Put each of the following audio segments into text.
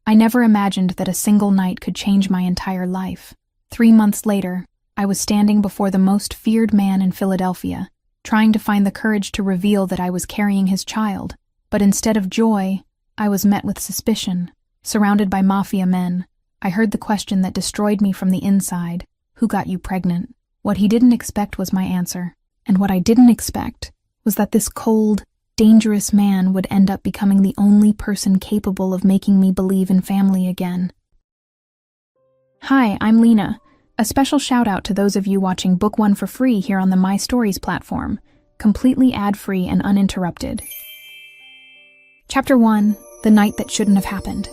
I never imagined that a single night could change my entire life. 3 months later, I was standing before the most feared man in Philadelphia, trying to find the courage to reveal that I was carrying his child. But instead of joy, I was met with suspicion. Surrounded by Mafia men, I heard the question that destroyed me from the inside: who got you pregnant? What he didn't expect was my answer. And what I didn't expect was that this cold, dangerous man would end up becoming the only person capable of making me believe in family again. Hi, I'm Lena. A special shout out to those of you watching Book 1 for free here on the My Stories platform, completely ad-free and uninterrupted. Chapter 1, The Night That Shouldn't Have Happened.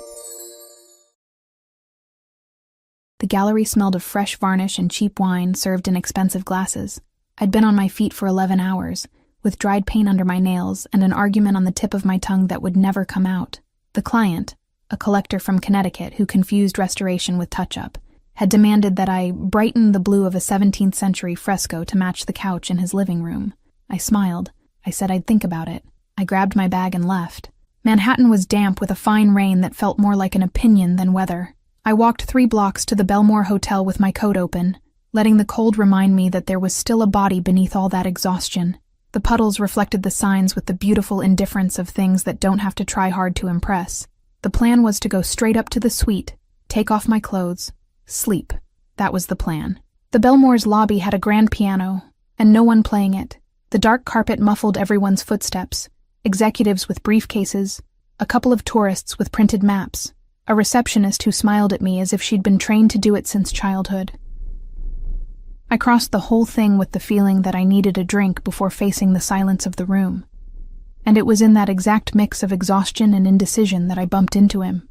The gallery smelled of fresh varnish and cheap wine served in expensive glasses. I'd been on my feet for 11 hours, with dried paint under my nails and an argument on the tip of my tongue that would never come out. The client, a collector from Connecticut who confused restoration with touch-up, had demanded that I brighten the blue of a 17th century fresco to match the couch in his living room. I smiled. I said I'd think about it. I grabbed my bag and left. Manhattan was damp with a fine rain that felt more like an opinion than weather. I walked 3 blocks to the Belmore Hotel with my coat open, letting the cold remind me that there was still a body beneath all that exhaustion. The puddles reflected the signs with the beautiful indifference of things that don't have to try hard to impress. The plan was to go straight up to the suite, take off my clothes, sleep. That was the plan. The Belmore's lobby had a grand piano, and no one playing it. The dark carpet muffled everyone's footsteps. Executives with briefcases, a couple of tourists with printed maps, a receptionist who smiled at me as if she'd been trained to do it since childhood. I crossed the whole thing with the feeling that I needed a drink before facing the silence of the room. And it was in that exact mix of exhaustion and indecision that I bumped into him.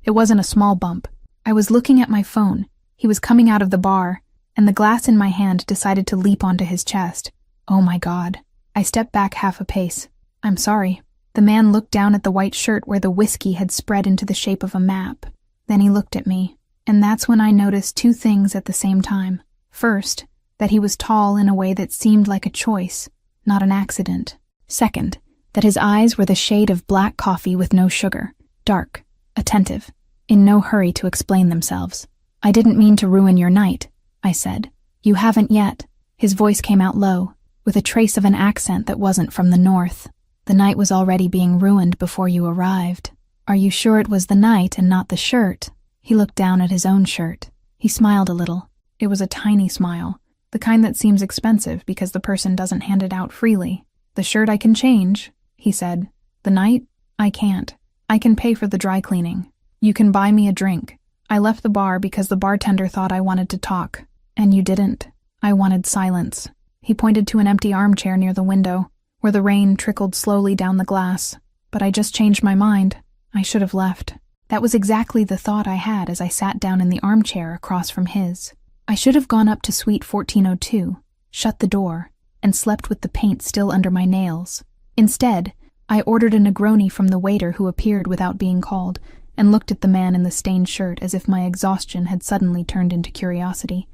It wasn't a small bump. I was looking at my phone. He was coming out of the bar, and the glass in my hand decided to leap onto his chest. Oh my God. I stepped back half a pace. I'm sorry. The man looked down at the white shirt where the whiskey had spread into the shape of a map. Then he looked at me, and that's when I noticed 2 things at the same time. First, that he was tall in a way that seemed like a choice, not an accident. Second, that his eyes were the shade of black coffee with no sugar, dark, attentive, in no hurry to explain themselves. I didn't mean to ruin your night, I said. You haven't yet. His voice came out low, with a trace of an accent that wasn't from the north. The night was already being ruined before you arrived. Are you sure it was the night and not the shirt? He looked down at his own shirt. He smiled a little. It was a tiny smile, the kind that seems expensive because the person doesn't hand it out freely. The shirt I can change, he said. The night? I can't. I can pay for the dry cleaning. You can buy me a drink. I left the bar because the bartender thought I wanted to talk. And you didn't. I wanted silence. He pointed to an empty armchair near the window, where the rain trickled slowly down the glass. But I just changed my mind. I should have left. That was exactly the thought I had as I sat down in the armchair across from his. I should have gone up to suite 1402, shut the door, and slept with the paint still under my nails. Instead, I ordered a Negroni from the waiter who appeared without being called, and looked at the man in the stained shirt as if my exhaustion had suddenly turned into curiosity.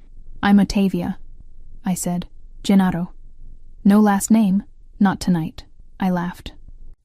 I'm Ottavia, I said. Gennaro. No last name? Not tonight. I laughed.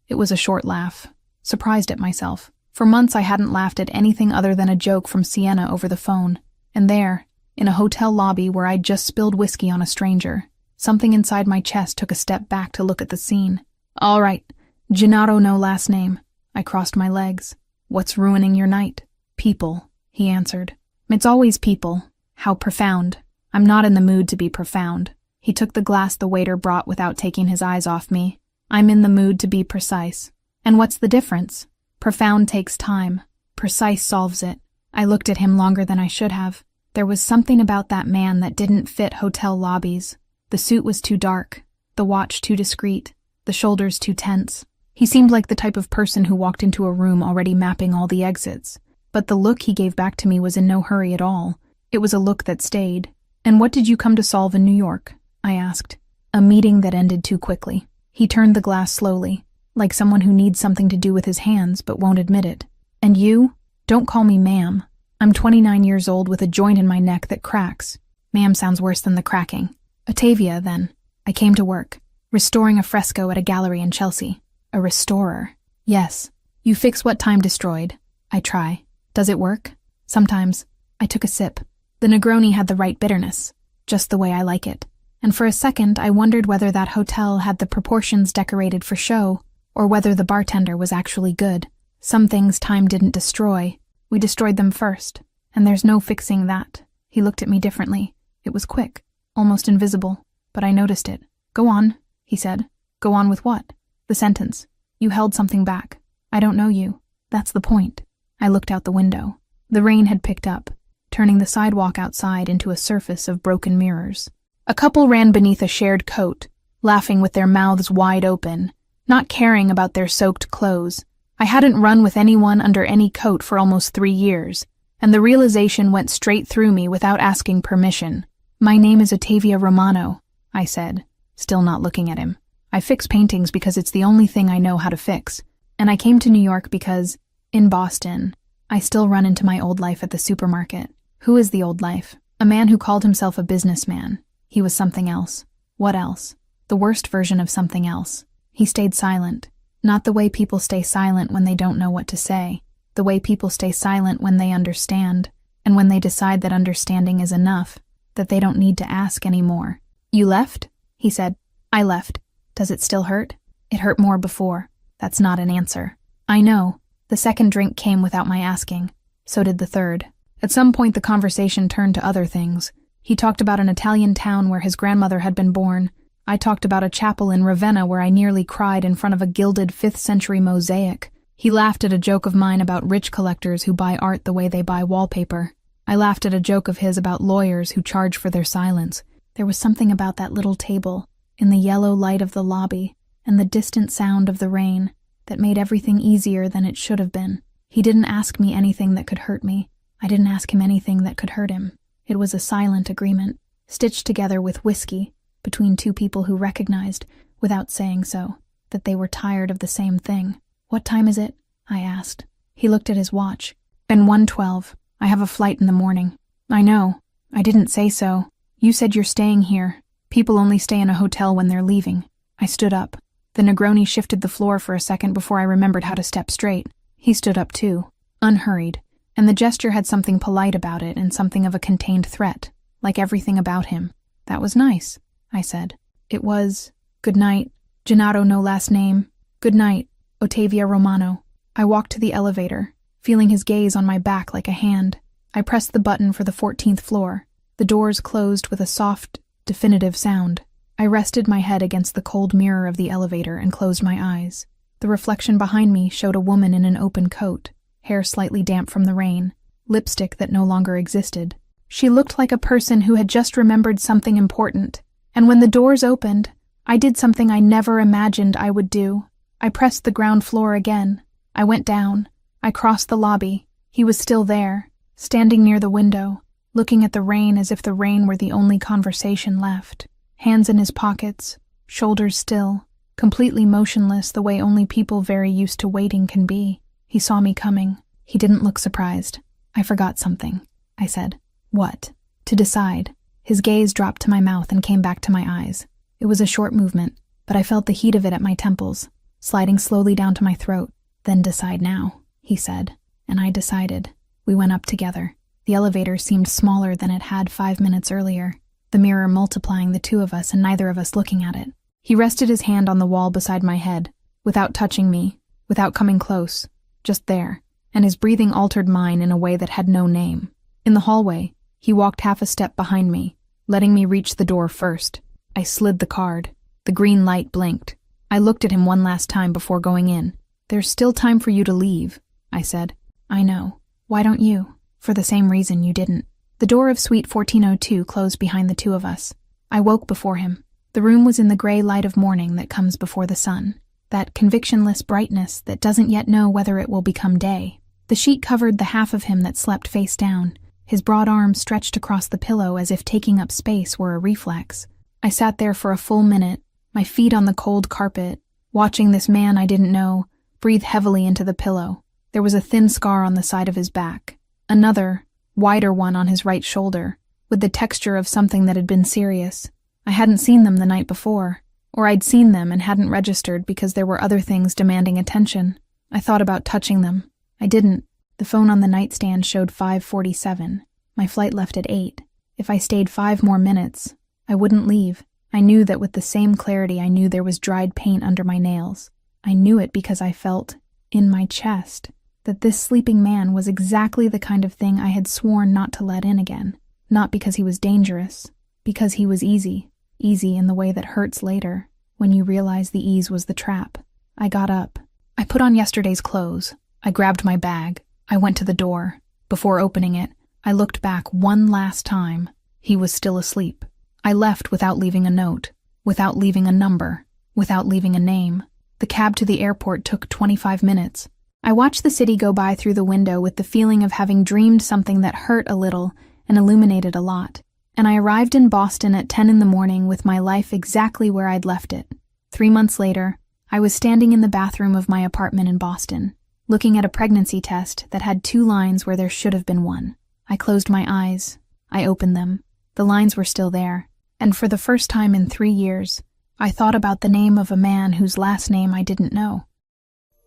It was a short laugh, surprised at myself. For months I hadn't laughed at anything other than a joke from Siena over the phone. And there, in a hotel lobby where I'd just spilled whiskey on a stranger, something inside my chest took a step back to look at the scene. All right, Gennaro no last name. I crossed my legs. What's ruining your night? People, he answered. It's always people. How profound. I'm not in the mood to be profound. He took the glass the waiter brought without taking his eyes off me. I'm in the mood to be precise. And what's the difference? Profound takes time. Precise solves it. I looked at him longer than I should have. There was something about that man that didn't fit hotel lobbies. The suit was too dark, the watch too discreet, the shoulders too tense. He seemed like the type of person who walked into a room already mapping all the exits. But the look he gave back to me was in no hurry at all. It was a look that stayed. And what did you come to solve in New York? I asked. A meeting that ended too quickly. He turned the glass slowly, like someone who needs something to do with his hands but won't admit it. And you? Don't call me ma'am. I'm 29 years old with a joint in my neck that cracks. Ma'am sounds worse than the cracking. Ottavia, then. I came to work, restoring a fresco at a gallery in Chelsea. A restorer. Yes. You fix what time destroyed. I try. Does it work? Sometimes. I took a sip. The Negroni had the right bitterness, just the way I like it. And for a second, I wondered whether that hotel had the proportions decorated for show, or whether the bartender was actually good. Some things time didn't destroy. We destroyed them first, and there's no fixing that. He looked at me differently. It was quick, almost invisible, but I noticed it. Go on, he said. Go on with what? The sentence. You held something back. I don't know you. That's the point. I looked out the window. The rain had picked up, turning the sidewalk outside into a surface of broken mirrors. A couple ran beneath a shared coat, laughing with their mouths wide open, not caring about their soaked clothes. I hadn't run with anyone under any coat for almost 3 years, and the realization went straight through me without asking permission. My name is Ottavia Romano, I said, still not looking at him. I fix paintings because it's the only thing I know how to fix, and I came to New York because, in Boston, I still run into my old life at the supermarket. Who is the old life? A man who called himself a businessman. He was something else. What else? The worst version of something else. He stayed silent. Not the way people stay silent when they don't know what to say. The way people stay silent when they understand, and when they decide that understanding is enough, that they don't need to ask anymore. You left? He said. I left. Does it still hurt? It hurt more before. That's not an answer. I know. The second drink came without my asking. So did the third. At some point the conversation turned to other things. He talked about an Italian town where his grandmother had been born. I talked about a chapel in Ravenna where I nearly cried in front of a gilded 5th-century mosaic. He laughed at a joke of mine about rich collectors who buy art the way they buy wallpaper. I laughed at a joke of his about lawyers who charge for their silence. There was something about that little table, in the yellow light of the lobby, and the distant sound of the rain, that made everything easier than it should have been. He didn't ask me anything that could hurt me. I didn't ask him anything that could hurt him. It was a silent agreement, stitched together with whiskey, between two people who recognized, without saying so, that they were tired of the same thing. What time is it? I asked. He looked at his watch. And 1:12. I have a flight in the morning. I know. I didn't say so. You said you're staying here. People only stay in a hotel when they're leaving. I stood up. The Negroni shifted the floor for a second before I remembered how to step straight. He stood up too, unhurried, and the gesture had something polite about it and something of a contained threat, like everything about him. That was nice, I said. It was. Good night. Gennaro, no last name. Good night, Ottavia Romano. I walked to the elevator, feeling his gaze on my back like a hand. I pressed the button for the 14th floor. The doors closed with a soft, definitive sound. I rested my head against the cold mirror of the elevator and closed my eyes. The reflection behind me showed a woman in an open coat, hair slightly damp from the rain, lipstick that no longer existed. She looked like a person who had just remembered something important, and when the doors opened, I did something I never imagined I would do. I pressed the ground floor again. I went down. I crossed the lobby. He was still there, standing near the window, looking at the rain as if the rain were the only conversation left. Hands in his pockets, shoulders still, completely motionless the way only people very used to waiting can be. He saw me coming. He didn't look surprised. I forgot something, I said. What? To decide. His gaze dropped to my mouth and came back to my eyes. It was a short movement, but I felt the heat of it at my temples, sliding slowly down to my throat. Then decide now, he said, and I decided. We went up together. The elevator seemed smaller than it had 5 minutes earlier, the mirror multiplying the two of us and neither of us looking at it. He rested his hand on the wall beside my head, without touching me, without coming close, just there, and his breathing altered mine in a way that had no name. In the hallway, he walked half a step behind me, letting me reach the door first. I slid the card. The green light blinked. I looked at him one last time before going in. There's still time for you to leave, I said. I know. Why don't you? For the same reason you didn't. The door of suite 1402 closed behind the two of us. I woke before him. The room was in the gray light of morning that comes before the sun, that convictionless brightness that doesn't yet know whether it will become day. The sheet covered the half of him that slept face down. His broad arms stretched across the pillow as if taking up space were a reflex. I sat there for a full minute, my feet on the cold carpet, watching this man I didn't know breathe heavily into the pillow. There was a thin scar on the side of his back, another, wider one on his right shoulder, with the texture of something that had been serious. I hadn't seen them the night before, or I'd seen them and hadn't registered because there were other things demanding attention. I thought about touching them. I didn't. The phone on the nightstand showed 5:47. My flight left at 8. If I stayed 5 more minutes, I wouldn't leave. I knew that with the same clarity I knew there was dried paint under my nails. I knew it because I felt, in my chest, that this sleeping man was exactly the kind of thing I had sworn not to let in again. Not because he was dangerous, because he was easy. Easy in the way that hurts later, when you realize the ease was the trap. I got up. I put on yesterday's clothes. I grabbed my bag. I went to the door. Before opening it, I looked back one last time. He was still asleep. I left without leaving a note, without leaving a number, without leaving a name. The cab to the airport took 25 minutes. I watched the city go by through the window with the feeling of having dreamed something that hurt a little and illuminated a lot. And I arrived in Boston at 10 in the morning with my life exactly where I'd left it. 3 months later, I was standing in the bathroom of my apartment in Boston, looking at a pregnancy test that had 2 lines where there should have been 1. I closed my eyes. I opened them. The lines were still there. And for the first time in 3 years, I thought about the name of a man whose last name I didn't know.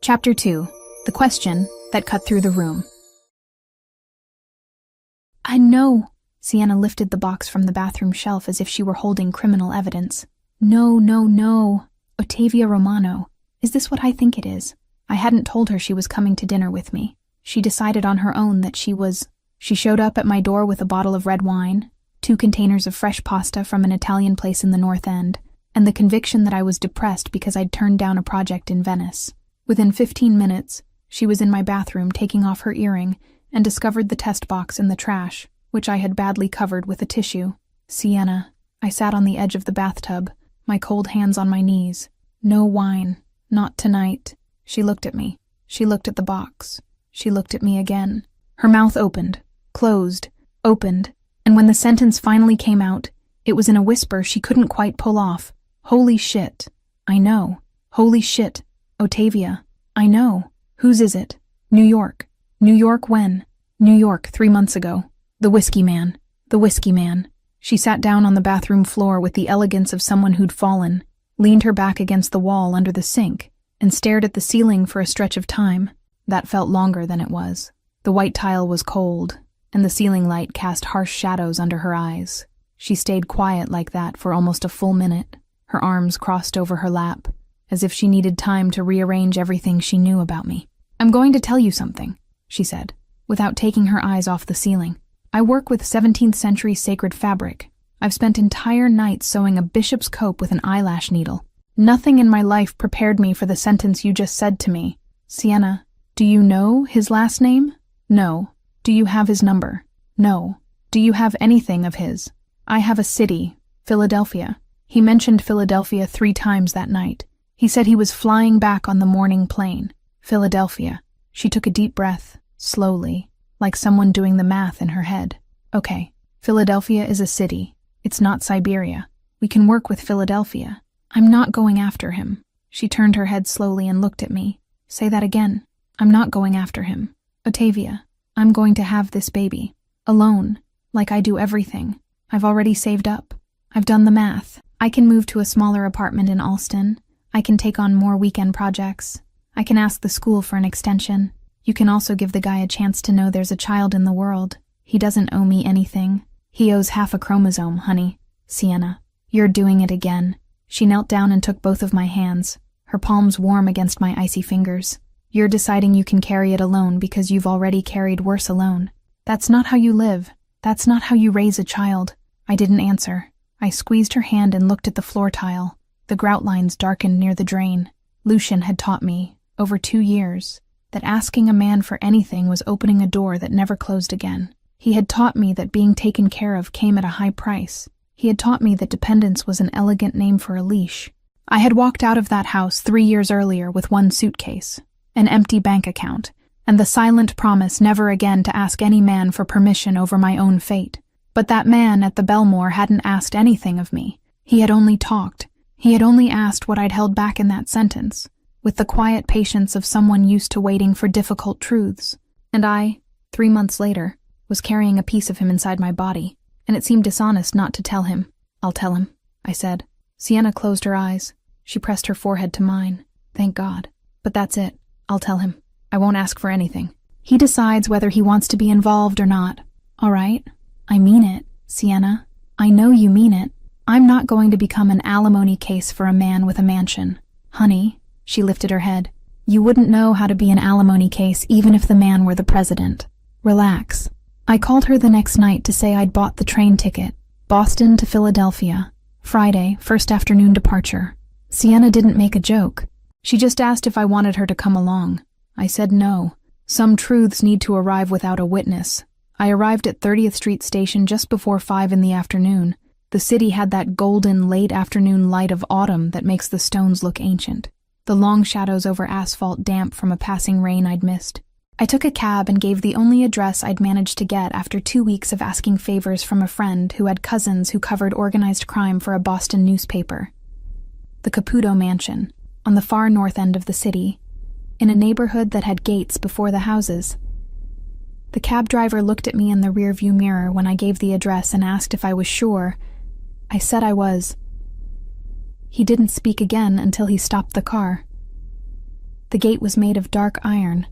Chapter 2. The Question That Cut Through the Room. I know. Sienna lifted the box from the bathroom shelf as if she were holding criminal evidence. No. Ottavia Romano. Is this what I think it is? I hadn't told her she was coming to dinner with me. She decided on her own that she was. She showed up at my door with a bottle of red wine, 2 containers of fresh pasta from an Italian place in the North End, and the conviction that I was depressed because I'd turned down a project in Venice. Within 15 minutes, she was in my bathroom taking off her earring and discovered the test box in the trash, which I had badly covered with a tissue. Sienna. I sat on the edge of the bathtub, my cold hands on my knees. No wine. Not tonight. She looked at me. She looked at the box. She looked at me again. Her mouth opened, closed, opened, and when the sentence finally came out, it was in a whisper she couldn't quite pull off. Holy shit. I know. Holy shit. Ottavia. I know. Whose is it? New York. New York when? New York 3 months ago. The whiskey man. The whiskey man. She sat down on the bathroom floor with the elegance of someone who'd fallen, leaned her back against the wall under the sink, and stared at the ceiling for a stretch of time. That felt longer than it was. The white tile was cold, and the ceiling light cast harsh shadows under her eyes. She stayed quiet like that for almost a full minute, her arms crossed over her lap, as if she needed time to rearrange everything she knew about me. I'm going to tell you something, she said, without taking her eyes off the ceiling. I work with 17th century sacred fabric. I've spent entire nights sewing a bishop's cope with an eyelash needle. Nothing in my life prepared me for the sentence you just said to me. Sienna, do you know his last name? No. Do you have his number? No. Do you have anything of his? I have a city, Philadelphia. He mentioned Philadelphia 3 times that night. He said he was flying back on the morning plane. Philadelphia. She took a deep breath, slowly, like someone doing the math in her head. Okay, Philadelphia is a city. It's not Siberia. We can work with Philadelphia. I'm not going after him. She turned her head slowly and looked at me. Say that again. I'm not going after him. Ottavia, I'm going to have this baby. Alone, like I do everything. I've already saved up. I've done the math. I can move to a smaller apartment in Alston. I can take on more weekend projects. I can ask the school for an extension. You can also give the guy a chance to know there's a child in the world. He doesn't owe me anything. He owes half a chromosome, honey. Sienna, you're doing it again. She knelt down and took both of my hands, her palms warm against my icy fingers. You're deciding you can carry it alone because you've already carried worse alone. That's not how you live. That's not how you raise a child. I didn't answer. I squeezed her hand and looked at the floor tile. The grout lines darkened near the drain. Lucian had taught me, over 2 years, that asking a man for anything was opening a door that never closed again. He had taught me that being taken care of came at a high price. He had taught me that dependence was an elegant name for a leash. I had walked out of that house 3 years earlier with 1 suitcase, an empty bank account, and the silent promise never again to ask any man for permission over my own fate. But that man at the Belmore hadn't asked anything of me. He had only talked. He had only asked what I'd held back in that sentence, with the quiet patience of someone used to waiting for difficult truths. And I, 3 months later, was carrying a piece of him inside my body, and it seemed dishonest not to tell him. I'll tell him, I said. Sienna closed her eyes. She pressed her forehead to mine. Thank God. But that's it. I'll tell him. I won't ask for anything. He decides whether he wants to be involved or not. All right? I mean it, Sienna. I know you mean it. I'm not going to become an alimony case for a man with a mansion. Honey, she lifted her head. You wouldn't know how to be an alimony case even if the man were the president. Relax. I called her the next night to say I'd bought the train ticket. Boston to Philadelphia. Friday, first afternoon departure. Sienna didn't make a joke. She just asked if I wanted her to come along. I said no. Some truths need to arrive without a witness. I arrived at 30th Street Station just before 5 in the afternoon. The city had that golden late afternoon light of autumn that makes the stones look ancient. The long shadows over asphalt damp from a passing rain I'd missed. I took a cab and gave the only address I'd managed to get after 2 weeks of asking favors from a friend who had cousins who covered organized crime for a Boston newspaper. The Caputo Mansion, on the far north end of the city, in a neighborhood that had gates before the houses. The cab driver looked at me in the rearview mirror when I gave the address and asked if I was sure. I said I was. He didn't speak again until he stopped the car. The gate was made of dark iron.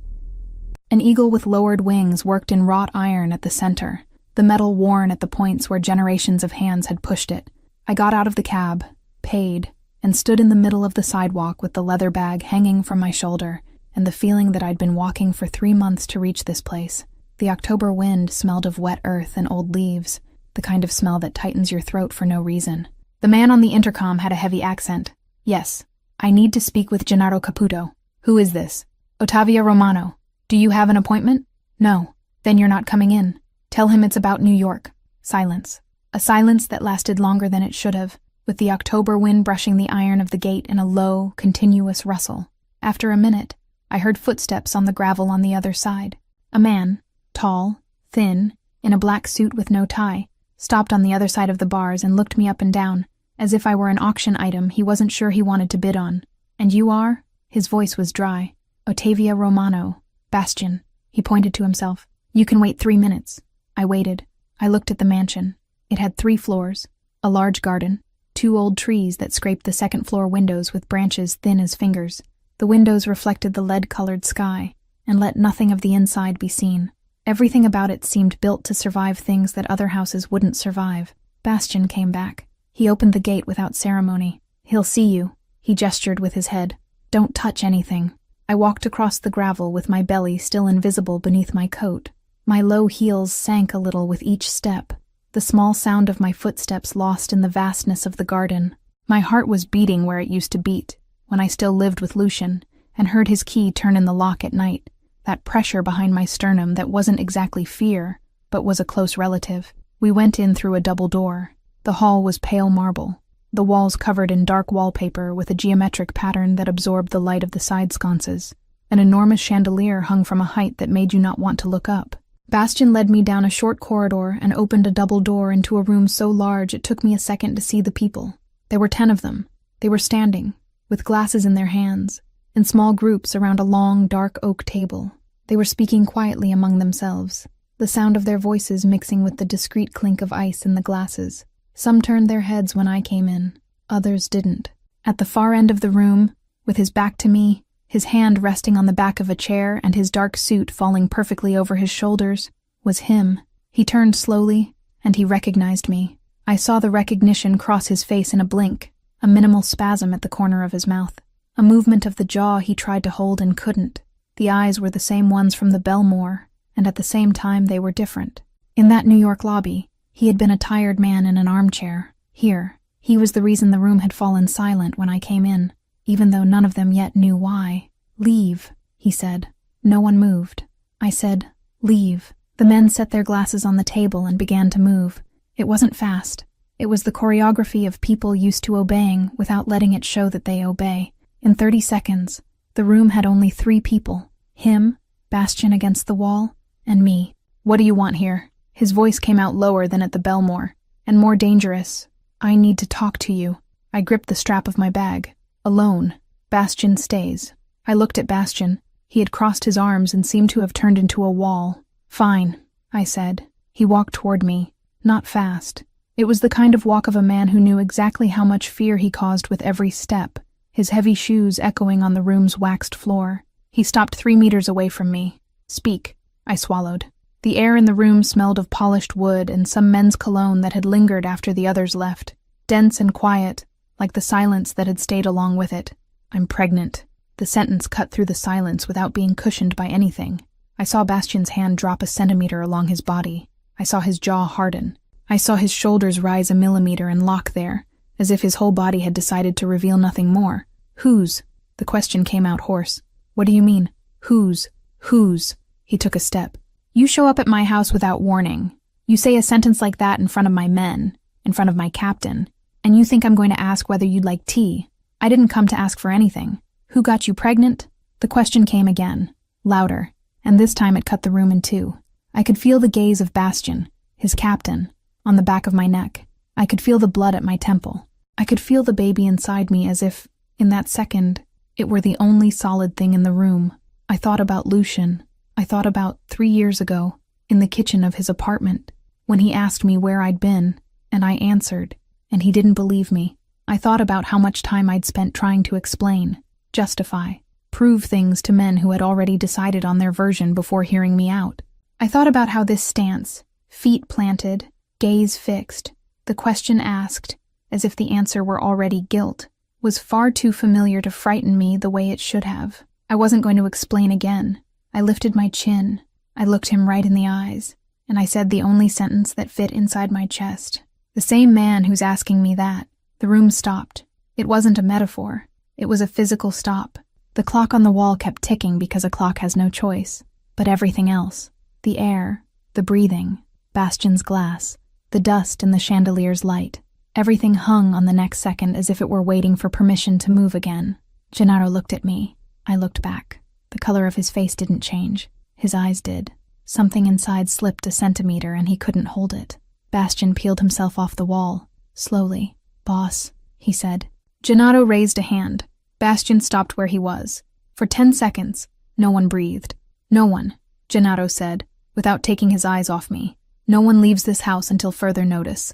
An eagle with lowered wings worked in wrought iron at the center, the metal worn at the points where generations of hands had pushed it. I got out of the cab, paid, and stood in the middle of the sidewalk with the leather bag hanging from my shoulder and the feeling that I'd been walking for 3 months to reach this place. The October wind smelled of wet earth and old leaves, the kind of smell that tightens your throat for no reason. The man on the intercom had a heavy accent. Yes, I need to speak with Gennaro Caputo. Who is this? Ottavia Romano. Do you have an appointment? No. Then you're not coming in. Tell him it's about New York. Silence. A silence that lasted longer than it should have, with the October wind brushing the iron of the gate in a low, continuous rustle. After a minute, I heard footsteps on the gravel on the other side. A man, tall, thin, in a black suit with no tie, stopped on the other side of the bars and looked me up and down, as if I were an auction item he wasn't sure he wanted to bid on. And you are? His voice was dry. Ottavia Romano. Bastian. He pointed to himself. You can wait 3 minutes. I waited. I looked at the mansion. It had 3 floors, a large garden, 2 old trees that scraped the second-floor windows with branches thin as fingers. The windows reflected the lead-colored sky and let nothing of the inside be seen. Everything about it seemed built to survive things that other houses wouldn't survive. Bastian came back. He opened the gate without ceremony. He'll see you. He gestured with his head. Don't touch anything. I walked across the gravel with my belly still invisible beneath my coat. My low heels sank a little with each step, the small sound of my footsteps lost in the vastness of the garden. My heart was beating where it used to beat, when I still lived with Lucian, and heard his key turn in the lock at night, that pressure behind my sternum that wasn't exactly fear, but was a close relative. We went in through a double door. The hall was pale marble, the walls covered in dark wallpaper with a geometric pattern that absorbed the light of the side sconces. An enormous chandelier hung from a height that made you not want to look up. Bastian led me down a short corridor and opened a double door into a room so large it took me a second to see the people. There were 10 of them. They were standing, with glasses in their hands, in small groups around a long, dark oak table. They were speaking quietly among themselves, the sound of their voices mixing with the discreet clink of ice in the glasses. Some turned their heads when I came in, others didn't. At the far end of the room, with his back to me, his hand resting on the back of a chair and his dark suit falling perfectly over his shoulders, was him. He turned slowly, and he recognized me. I saw the recognition cross his face in a blink, a minimal spasm at the corner of his mouth, a movement of the jaw he tried to hold and couldn't. The eyes were the same ones from the Belmore, and at the same time they were different. In that New York lobby, he had been a tired man in an armchair. Here, he was the reason the room had fallen silent when I came in, even though none of them yet knew why. Leave, he said. No one moved. I said, leave. The men set their glasses on the table and began to move. It wasn't fast. It was the choreography of people used to obeying without letting it show that they obey. In 30 seconds, the room had only 3 people. Him, Bastian against the wall, and me. What do you want here? His voice came out lower than at the Belmore, and more dangerous. I need to talk to you. I gripped the strap of my bag. Alone. Bastian stays. I looked at Bastian. He had crossed his arms and seemed to have turned into a wall. Fine, I said. He walked toward me. Not fast. It was the kind of walk of a man who knew exactly how much fear he caused with every step, his heavy shoes echoing on the room's waxed floor. He stopped 3 meters away from me. Speak. I swallowed. The air in the room smelled of polished wood and some men's cologne that had lingered after the others left. Dense and quiet, like the silence that had stayed along with it. I'm pregnant. The sentence cut through the silence without being cushioned by anything. I saw Bastian's hand drop a centimeter along his body. I saw his jaw harden. I saw his shoulders rise a millimeter and lock there, as if his whole body had decided to reveal nothing more. Whose? The question came out hoarse. What do you mean? Whose? Whose? He took a step. You show up at my house without warning. You say a sentence like that in front of my men, in front of my captain, and you think I'm going to ask whether you'd like tea. I didn't come to ask for anything. Who got you pregnant? The question came again, louder, and this time it cut the room in two. I could feel the gaze of Bastian, his captain, on the back of my neck. I could feel the blood at my temple. I could feel the baby inside me as if, in that second, it were the only solid thing in the room. I thought about Lucian. I thought about 3 years ago, in the kitchen of his apartment, when he asked me where I'd been, and I answered, and he didn't believe me. I thought about how much time I'd spent trying to explain, justify, prove things to men who had already decided on their version before hearing me out. I thought about how this stance, feet planted, gaze fixed, the question asked, as if the answer were already guilt, was far too familiar to frighten me the way it should have. I wasn't going to explain again. I lifted my chin. I looked him right in the eyes, and I said the only sentence that fit inside my chest. The same man who's asking me that. The room stopped. It wasn't a metaphor. It was a physical stop. The clock on the wall kept ticking because a clock has no choice. But everything else, the air, the breathing, Bastian's glass, the dust in the chandelier's light, everything hung on the next second as if it were waiting for permission to move again. Gennaro looked at me. I looked back. The color of his face didn't change. His eyes did. Something inside slipped a centimeter and he couldn't hold it. Bastian peeled himself off the wall. Slowly. Boss, he said. Gennaro raised a hand. Bastian stopped where he was. For 10 seconds, no one breathed. No one, Gennaro said, without taking his eyes off me. No one leaves this house until further notice.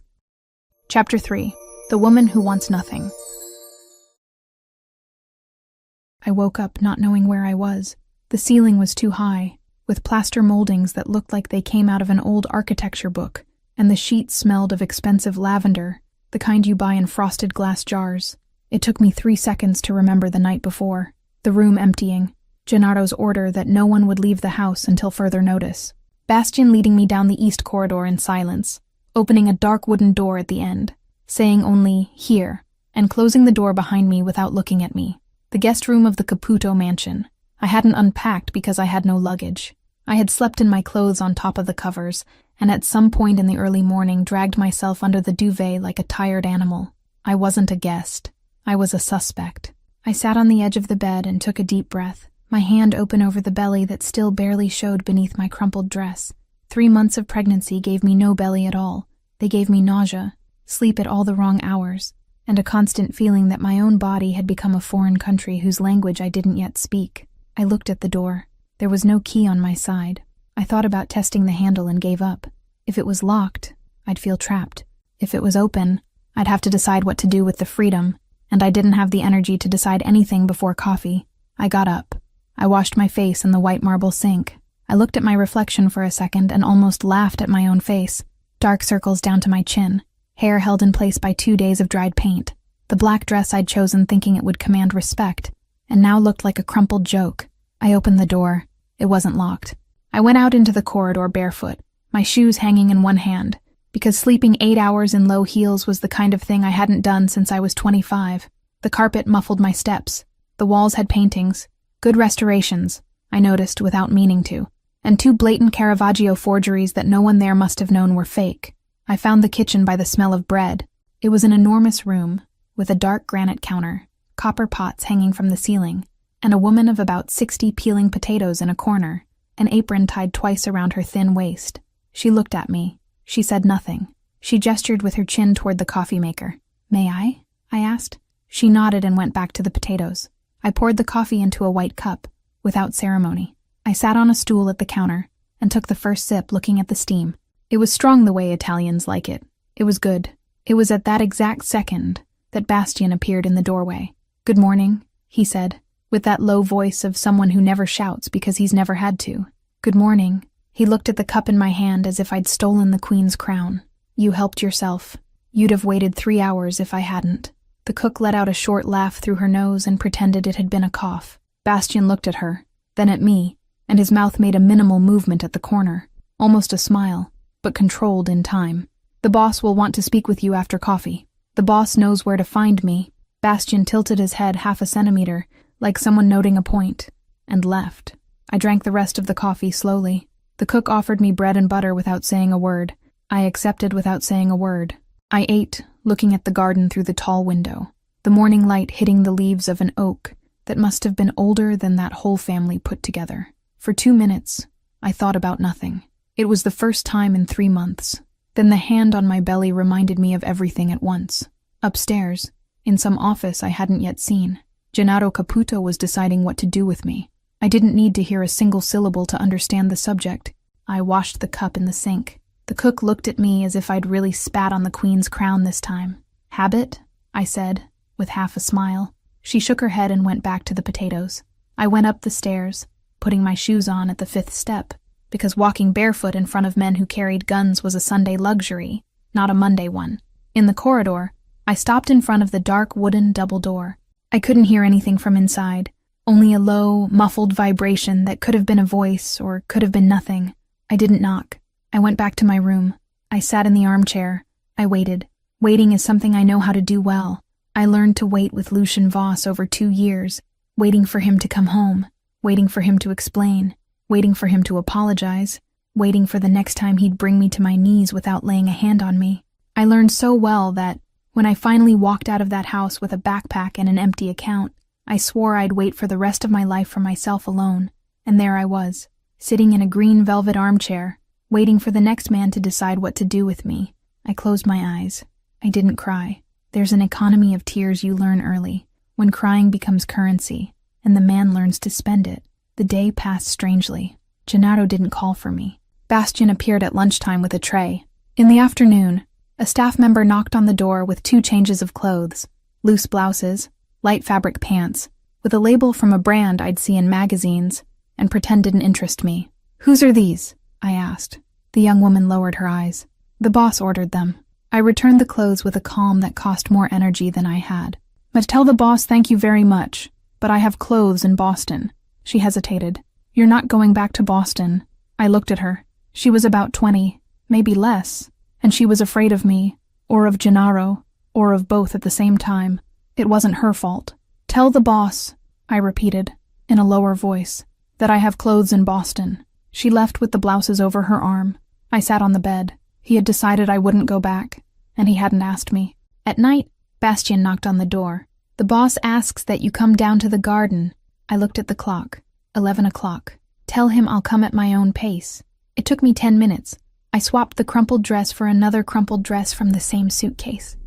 Chapter 3. The Woman Who Wants Nothing. I woke up not knowing where I was. The ceiling was too high, with plaster moldings that looked like they came out of an old architecture book, and the sheets smelled of expensive lavender, the kind you buy in frosted glass jars. It took me 3 seconds to remember the night before, the room emptying, Gennaro's order that no one would leave the house until further notice, Bastian leading me down the east corridor in silence, opening a dark wooden door at the end, saying only, "Here," and closing the door behind me without looking at me. The guest room of the Caputo mansion. I hadn't unpacked because I had no luggage. I had slept in my clothes on top of the covers, and at some point in the early morning dragged myself under the duvet like a tired animal. I wasn't a guest. I was a suspect. I sat on the edge of the bed and took a deep breath, my hand open over the belly that still barely showed beneath my crumpled dress. 3 months of pregnancy gave me no belly at all. They gave me nausea, sleep at all the wrong hours, and a constant feeling that my own body had become a foreign country whose language I didn't yet speak. I looked at the door. There was no key on my side. I thought about testing the handle and gave up. If it was locked, I'd feel trapped. If it was open, I'd have to decide what to do with the freedom, and I didn't have the energy to decide anything before coffee. I got up. I washed my face in the white marble sink. I looked at my reflection for a second and almost laughed at my own face. Dark circles down to my chin. Hair held in place by 2 days of dried paint. The black dress I'd chosen thinking it would command respect, and now looked like a crumpled joke. I opened the door. It wasn't locked. I went out into the corridor barefoot, my shoes hanging in one hand, because sleeping 8 hours in low heels was the kind of thing I hadn't done since I was 25. The carpet muffled my steps. The walls had paintings. Good restorations, I noticed without meaning to, and 2 blatant Caravaggio forgeries that no one there must have known were fake. I found the kitchen by the smell of bread. It was an enormous room, with a dark granite counter, copper pots hanging from the ceiling, and a woman of about 60 peeling potatoes in a corner, an apron tied twice around her thin waist. She looked at me. She said nothing. She gestured with her chin toward the coffee maker. "May I?" I asked. She nodded and went back to the potatoes. I poured the coffee into a white cup, without ceremony. I sat on a stool at the counter and took the first sip, looking at the steam. It was strong the way Italians like it. It was good. It was at that exact second that Bastian appeared in the doorway. "Good morning," he said, with that low voice of someone who never shouts because he's never had to. "Good morning," He looked at the cup in my hand as if I'd stolen the queen's crown. You helped yourself. You'd have waited 3 hours if I hadn't. The cook let out a short laugh through her nose and pretended it had been a cough. Bastien looked at her, then at me, and his mouth made a minimal movement at the corner, almost a smile, but controlled in time. The boss will want to speak with you after coffee. The boss knows where to find me. Bastien tilted his head 1/2 centimeter, like someone noting a point, and left. I drank the rest of the coffee slowly. The cook offered me bread and butter without saying a word. I accepted without saying a word. I ate, looking at the garden through the tall window, the morning light hitting the leaves of an oak that must have been older than that whole family put together. For 2 minutes, I thought about nothing. It was the first time in 3 months. Then the hand on my belly reminded me of everything at once. Upstairs, in some office I hadn't yet seen, Gennaro Caputo was deciding what to do with me. I didn't need to hear a single syllable to understand the subject. I washed the cup in the sink. The cook looked at me as if I'd really spat on the queen's crown this time. Habit? I said, with half a smile. She shook her head and went back to the potatoes. I went up the stairs, putting my shoes on at the 5th step, because walking barefoot in front of men who carried guns was a Sunday luxury, not a Monday one. In the corridor, I stopped in front of the dark wooden double door. I couldn't hear anything from inside, only a low, muffled vibration that could have been a voice or could have been nothing. I didn't knock. I went back to my room. I sat in the armchair. I waited. Waiting is something I know how to do well. I learned to wait with Lucien Voss over 2 years, waiting for him to come home, waiting for him to explain, waiting for him to apologize, waiting for the next time he'd bring me to my knees without laying a hand on me. I learned so well that, when I finally walked out of that house with a backpack and an empty account, I swore I'd wait for the rest of my life for myself alone. And there I was, sitting in a green velvet armchair, waiting for the next man to decide what to do with me. I closed my eyes. I didn't cry. There's an economy of tears you learn early, when crying becomes currency, and the man learns to spend it. The day passed strangely. Gennaro didn't call for me. Bastien appeared at lunchtime with a tray. In the afternoon, a staff member knocked on the door with 2 changes of clothes, loose blouses, light fabric pants, with a label from a brand I'd see in magazines, and pretend didn't interest me. "Whose are these?" I asked. The young woman lowered her eyes. "The boss ordered them." I returned the clothes with a calm that cost more energy than I had. "But tell the boss thank you very much, but I have clothes in Boston." She hesitated. "You're not going back to Boston." I looked at her. She was about 20, maybe less, and she was afraid of me, or of Gennaro, or of both at the same time. It wasn't her fault. "Tell the boss," I repeated, in a lower voice, "that I have clothes in Boston." She left with the blouses over her arm. I sat on the bed. He had decided I wouldn't go back, and he hadn't asked me. At night, Bastien knocked on the door. "The boss asks that you come down to the garden." I looked at the clock. 11 o'clock. "Tell him I'll come at my own pace." It took me 10 minutes. I swapped the crumpled dress for another crumpled dress from the same suitcase.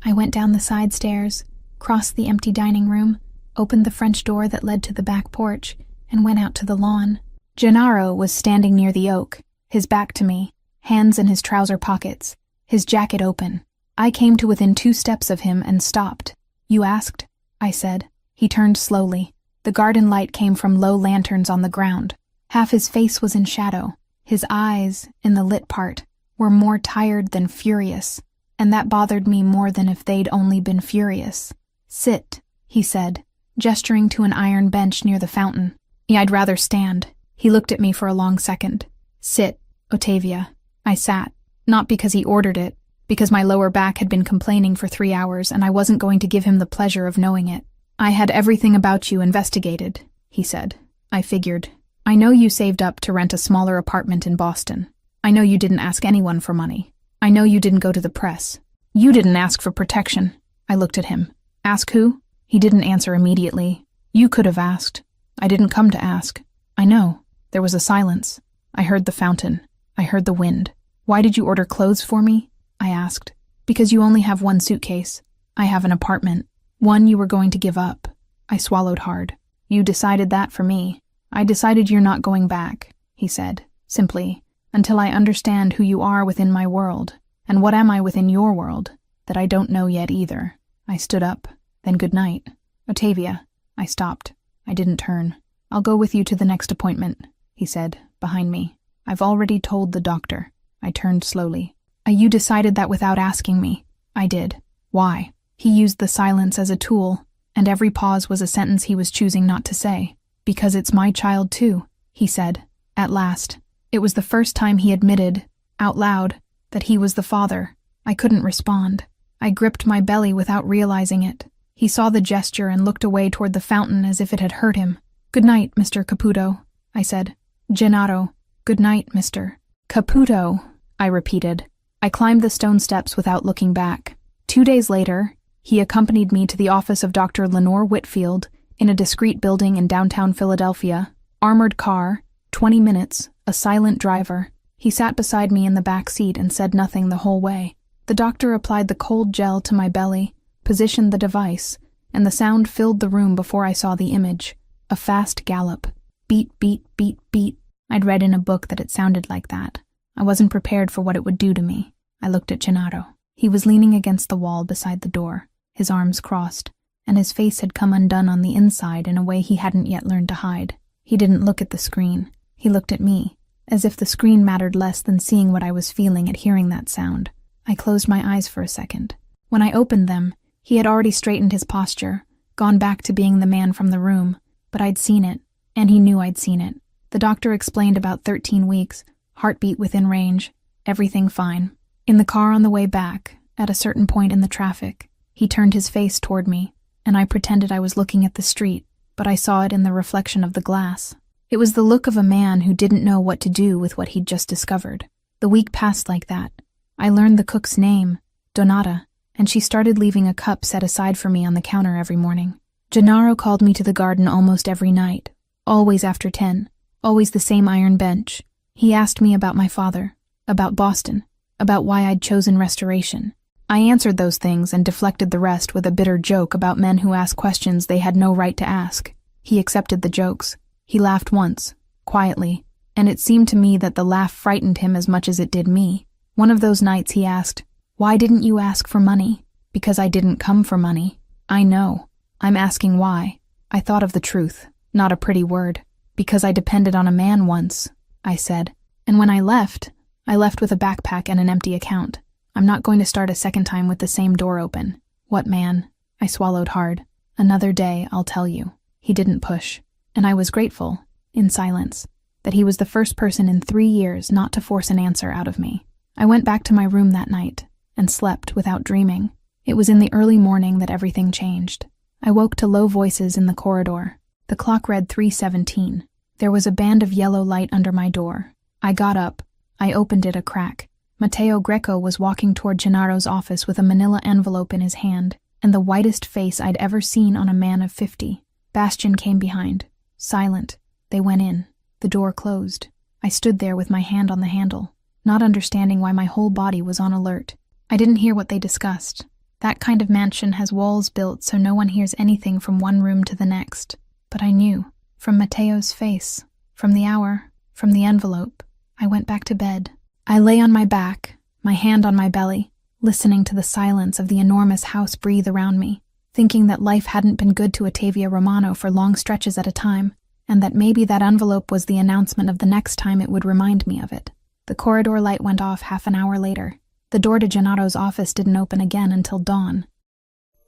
I went down the side stairs, crossed the empty dining room, opened the French door that led to the back porch, and went out to the lawn. Gennaro was standing near the oak, his back to me, hands in his trouser pockets, his jacket open. I came to within 2 steps of him and stopped. "You asked?" I said. He turned slowly. The garden light came from low lanterns on the ground. Half his face was in shadow. His eyes, in the lit part, were more tired than furious, and that bothered me more than if they'd only been furious. "Sit," he said, gesturing to an iron bench near the fountain. "I'd rather stand." He looked at me for a long second. "Sit, Ottavia." I sat, not because he ordered it, because my lower back had been complaining for 3 hours and I wasn't going to give him the pleasure of knowing it. "I had everything about you investigated," he said. "I figured. I know you saved up to rent a smaller apartment in Boston. I know you didn't ask anyone for money. I know you didn't go to the press. You didn't ask for protection." I looked at him. "Ask who?" He didn't answer immediately. "You could have asked. I didn't come to ask." "I know." There was a silence. I heard the fountain. I heard the wind. "Why did you order clothes for me?" I asked. "Because you only have 1 suitcase. I have an apartment. One you were going to give up." I swallowed hard. "You decided that for me." "I decided you're not going back," he said, simply, "until I understand who you are within my world, and what am I within your world, that I don't know yet either." I stood up. "Then good night. Ottavia." I stopped. I didn't turn. "I'll go with you to the next appointment," he said, behind me. I've already told the doctor. I turned slowly. You decided that without asking me. I did. Why? He used the silence as a tool, and every pause was a sentence he was choosing not to say. Because it's my child too, he said, at last. It was the first time he admitted, out loud, that he was the father. I couldn't respond. I gripped my belly without realizing it. He saw the gesture and looked away toward the fountain as if it had hurt him. "Good night, Mr. Caputo," I said. "Gennaro, good night, Mr. Caputo," I repeated. I climbed the stone steps without looking back. 2 days later, he accompanied me to the office of Dr. Lenore Whitfield in a discreet building in downtown Philadelphia. Armored car, 20 minutes, a silent driver. He sat beside me in the back seat and said nothing the whole way. The doctor applied the cold gel to my belly, positioned the device, and the sound filled the room before I saw the image. A fast gallop. Beat, beat, beat, beat. I'd read in a book that it sounded like that. I wasn't prepared for what it would do to me. I looked at Gennaro. He was leaning against the wall beside the door, his arms crossed, and his face had come undone on the inside in a way he hadn't yet learned to hide. He didn't look at the screen. He looked at me, as if the screen mattered less than seeing what I was feeling at hearing that sound. I closed my eyes for a second. When I opened them, he had already straightened his posture, gone back to being the man from the room, but I'd seen it, and he knew I'd seen it. The doctor explained about 13 weeks, heartbeat within range, everything fine. In the car on the way back, at a certain point in the traffic, he turned his face toward me, and I pretended I was looking at the street, but I saw it in the reflection of the glass. It was the look of a man who didn't know what to do with what he'd just discovered. The week passed like that. I learned the cook's name, Donata, and she started leaving a cup set aside for me on the counter every morning. Gennaro called me to the garden almost every night, always after 10, always the same iron bench. He asked me about my father, about Boston, about why I'd chosen restoration. I answered those things and deflected the rest with a bitter joke about men who ask questions they had no right to ask. He accepted the jokes. He laughed once, quietly, and it seemed to me that the laugh frightened him as much as it did me. One of those nights he asked, "Why didn't you ask for money?" "Because I didn't come for money." "I know. I'm asking why." I thought of the truth, not a pretty word. "Because I depended on a man once," I said. "And when I left with a backpack and an empty account. I'm not going to start a second time with the same door open." "What man?" I swallowed hard. "Another day, I'll tell you." He didn't push, and I was grateful, in silence, that he was the first person in 3 years not to force an answer out of me. I went back to my room that night, and slept without dreaming. It was in the early morning that everything changed. I woke to low voices in the corridor. The clock read 3:17. There was a band of yellow light under my door. I got up. I opened it a crack. Matteo Greco was walking toward Gennaro's office with a manila envelope in his hand, and the whitest face I'd ever seen on a man of 50. Bastian came behind, silent. They went in. The door closed. I stood there with my hand on the handle, not understanding why my whole body was on alert. I didn't hear what they discussed. That kind of mansion has walls built so no one hears anything from one room to the next. But I knew, from Matteo's face, from the hour, from the envelope. I went back to bed. I lay on my back, my hand on my belly, listening to the silence of the enormous house breathe around me, thinking that life hadn't been good to Ottavia Romano for long stretches at a time, and that maybe that envelope was the announcement of the next time it would remind me of it. The corridor light went off half an hour later. The door to Gennaro's office didn't open again until dawn.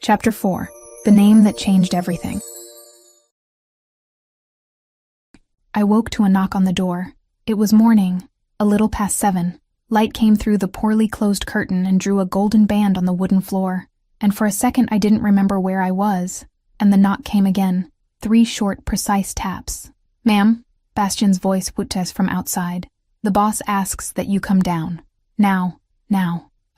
Chapter 4. The Name That Changed Everything. I woke to a knock on the door. It was morning, a little past 7. Light came through the poorly closed curtain and drew a golden band on the wooden floor. And for a second I didn't remember where I was. And the knock came again. 3 short, precise taps. "Ma'am," Bastian's voice whooped from outside. "The boss asks that you come down. Now."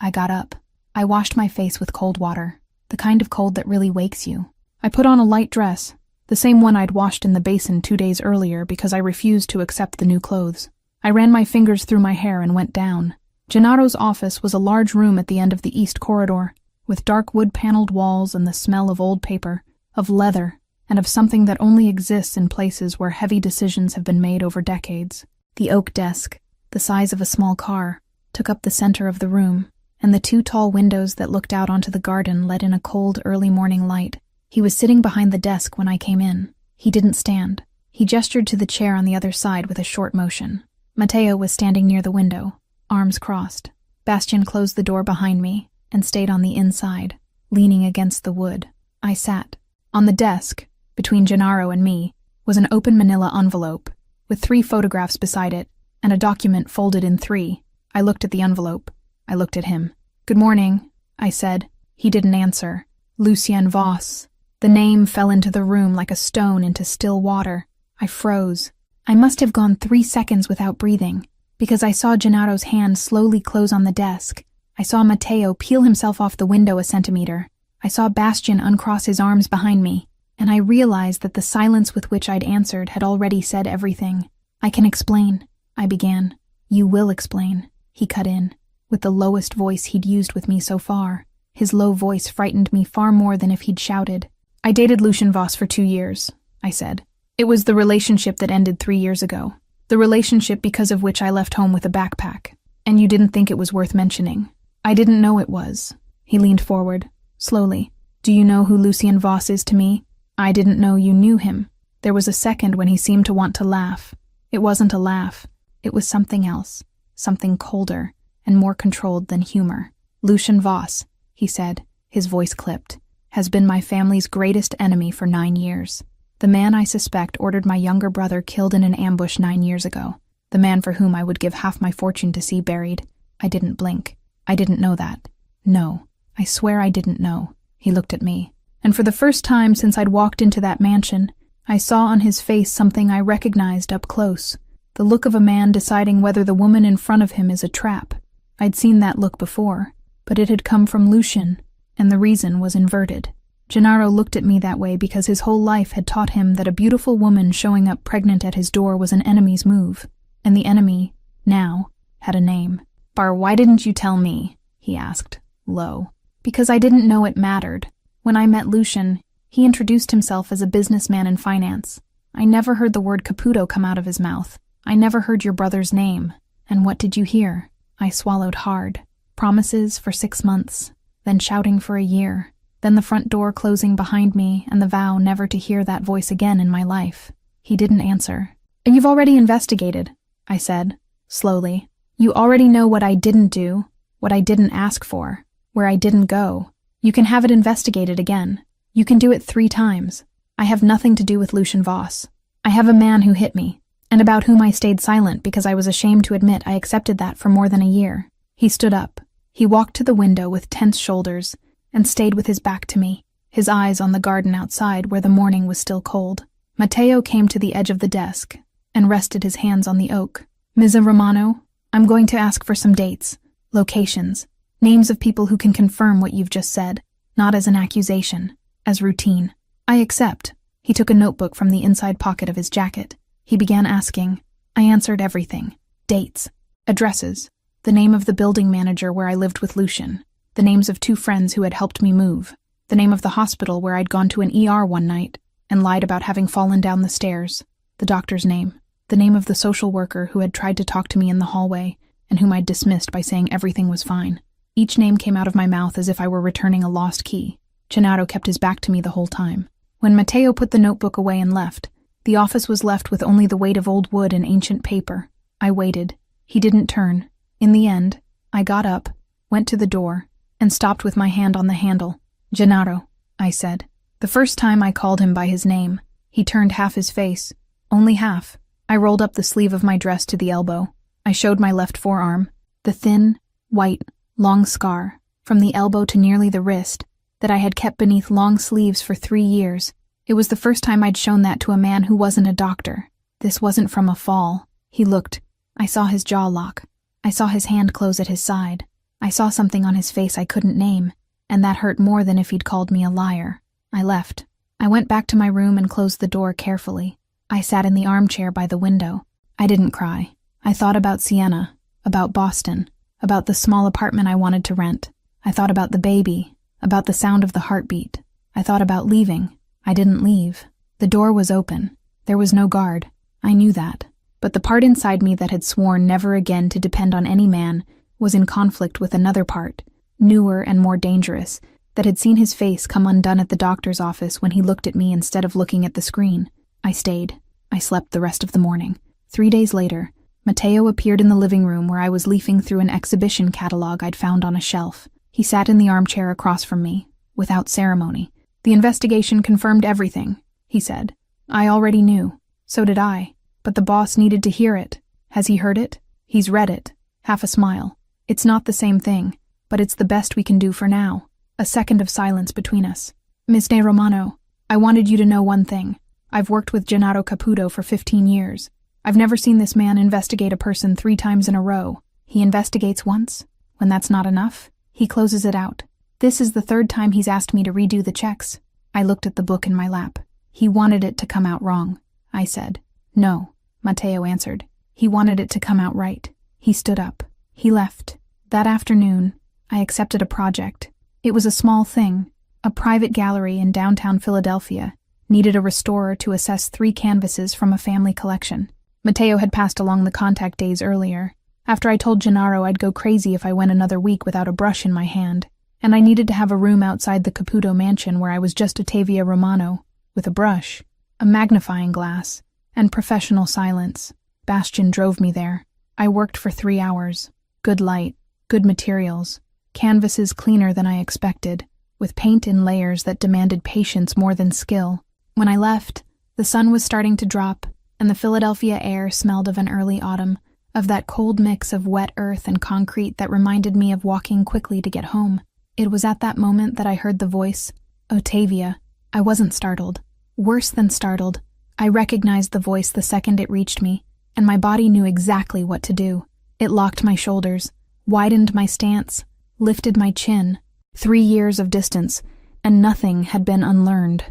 I got up. I washed my face with cold water, the kind of cold that really wakes you. I put on a light dress, the same one I'd washed in the basin 2 days earlier because I refused to accept the new clothes. I ran my fingers through my hair and went down. Gennaro's office was a large room at the end of the east corridor, with dark wood-paneled walls and the smell of old paper, of leather, and of something that only exists in places where heavy decisions have been made over decades. The oak desk, the size of a small car, took up the center of the room, and the 2 tall windows that looked out onto the garden let in a cold early morning light. He was sitting behind the desk when I came in. He didn't stand. He gestured to the chair on the other side with a short motion. Matteo was standing near the window, arms crossed. Bastian closed the door behind me and stayed on the inside, leaning against the wood. I sat. On the desk, between Gennaro and me, was an open manila envelope, with 3 photographs beside it, and a document folded in 3. I looked at the envelope. I looked at him. "Good morning," I said. He didn't answer. Lucien Voss. The name fell into the room like a stone into still water. I froze. I must have gone 3 seconds without breathing, because I saw Gennaro's hand slowly close on the desk. I saw Matteo peel himself off the window a centimeter. I saw Bastian uncross his arms behind me, and I realized that the silence with which I'd answered had already said everything. "I can explain," I began. "You will explain," he cut in, with the lowest voice he'd used with me so far. His low voice frightened me far more than if he'd shouted. "I dated Lucien Voss for 2 years, I said. "It was the relationship that ended 3 years ago. The relationship because of which I left home with a backpack. And you didn't think it was worth mentioning." "I didn't know it was." He leaned forward, slowly. "Do you know who Lucien Voss is to me?" "I didn't know you knew him." There was a second when he seemed to want to laugh. It wasn't a laugh. It was something else, something colder and more controlled than humor. "Lucien Voss," he said, his voice clipped, "has been my family's greatest enemy for 9 years. The man I suspect ordered my younger brother killed in an ambush 9 years ago. The man for whom I would give half my fortune to see buried." I didn't blink. I didn't know that. No, I swear I didn't know. He looked at me. And for the first time since I'd walked into that mansion, I saw on his face something I recognized up close. The look of a man deciding whether the woman in front of him is a trap. I'd seen that look before, but it had come from Lucien, and the reason was inverted. Gennaro looked at me that way because his whole life had taught him that a beautiful woman showing up pregnant at his door was an enemy's move, and the enemy, now, had a name. "Bar, why didn't you tell me?" he asked, low. "Because I didn't know it mattered. When I met Lucien, he introduced himself as a businessman in finance. I never heard the word Caputo come out of his mouth. I never heard your brother's name. And what did you hear?" I swallowed hard. Promises for 6 months, then shouting for a year, then the front door closing behind me and the vow never to hear that voice again in my life. He didn't answer. "And you've already investigated," I said, slowly. "You already know what I didn't do, what I didn't ask for, where I didn't go. You can have it investigated again. You can do it 3 times. I have nothing to do with Lucien Voss. I have a man who hit me, and about whom I stayed silent because I was ashamed to admit I accepted that for more than a year." He stood up. He walked to the window with tense shoulders and stayed with his back to me, his eyes on the garden outside where the morning was still cold. Matteo came to the edge of the desk and rested his hands on the oak. "Ms. Romano, I'm going to ask for some dates, locations, names of people who can confirm what you've just said, not as an accusation, as routine." "I accept." He took a notebook from the inside pocket of his jacket. He began asking. I answered everything. Dates, addresses, the name of the building manager where I lived with Lucien, the names of 2 friends who had helped me move, the name of the hospital where I'd gone to an ER one night and lied about having fallen down the stairs, the doctor's name, the name of the social worker who had tried to talk to me in the hallway and whom I'd dismissed by saying everything was fine. Each name came out of my mouth as if I were returning a lost key. Gennaro kept his back to me the whole time. When Matteo put the notebook away and left, the office was left with only the weight of old wood and ancient paper. I waited. He didn't turn. In the end, I got up, went to the door, and stopped with my hand on the handle. "Gennaro," I said. The first time I called him by his name, he turned half his face. Only half. I rolled up the sleeve of my dress to the elbow. I showed my left forearm, the thin, white, long scar, from the elbow to nearly the wrist, that I had kept beneath long sleeves for 3 years. It was the first time I'd shown that to a man who wasn't a doctor. This wasn't from a fall. He looked. I saw his jaw lock. I saw his hand close at his side. I saw something on his face I couldn't name, and that hurt more than if he'd called me a liar. I left. I went back to my room and closed the door carefully. I sat in the armchair by the window. I didn't cry. I thought about Sienna, about Boston, about the small apartment I wanted to rent. I thought about the baby, about the sound of the heartbeat. I thought about leaving. I didn't leave. The door was open. There was no guard. I knew that. But the part inside me that had sworn never again to depend on any man was in conflict with another part, newer and more dangerous, that had seen his face come undone at the doctor's office when he looked at me instead of looking at the screen. I stayed. I slept the rest of the morning. 3 days later, Matteo appeared in the living room where I was leafing through an exhibition catalog I'd found on a shelf. He sat in the armchair across from me, without ceremony. "The investigation confirmed everything," he said. "I already knew. So did I. But the boss needed to hear it. Has he heard it?" "He's read it." Half a smile. "It's not the same thing, but it's the best we can do for now." A second of silence between us. "Miss De Romano, I wanted you to know one thing. I've worked with Gennaro Caputo for 15 years. I've never seen this man investigate a person 3 times in a row. He investigates once. When that's not enough, he closes it out. This is the 3rd time he's asked me to redo the checks." I looked at the book in my lap. "He wanted it to come out wrong," I said. "No," Matteo answered. "He wanted it to come out right." He stood up. He left. That afternoon, I accepted a project. It was a small thing. A private gallery in downtown Philadelphia needed a restorer to assess 3 canvases from a family collection. Matteo had passed along the contact days earlier, after I told Gennaro I'd go crazy if I went another week without a brush in my hand, and I needed to have a room outside the Caputo mansion where I was just Ottavia Romano, with a brush, a magnifying glass, and professional silence. Bastian drove me there. I worked for 3 hours. Good light, good materials, canvases cleaner than I expected, with paint in layers that demanded patience more than skill. When I left, the sun was starting to drop, and the Philadelphia air smelled of an early autumn, of that cold mix of wet earth and concrete that reminded me of walking quickly to get home. It was at that moment that I heard the voice, "Ottavia." I wasn't startled. Worse than startled, I recognized the voice the second it reached me, and my body knew exactly what to do. It locked my shoulders, widened my stance, lifted my chin. 3 years of distance, and nothing had been unlearned.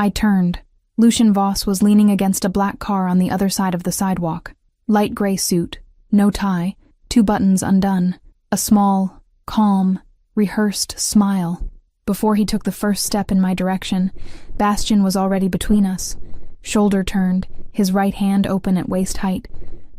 I turned. Lucien Voss was leaning against a black car on the other side of the sidewalk. Light gray suit, no tie, 2 buttons undone, a small, calm, rehearsed smile. Before he took the first step in my direction, Bastian was already between us. Shoulder turned, his right hand open at waist height,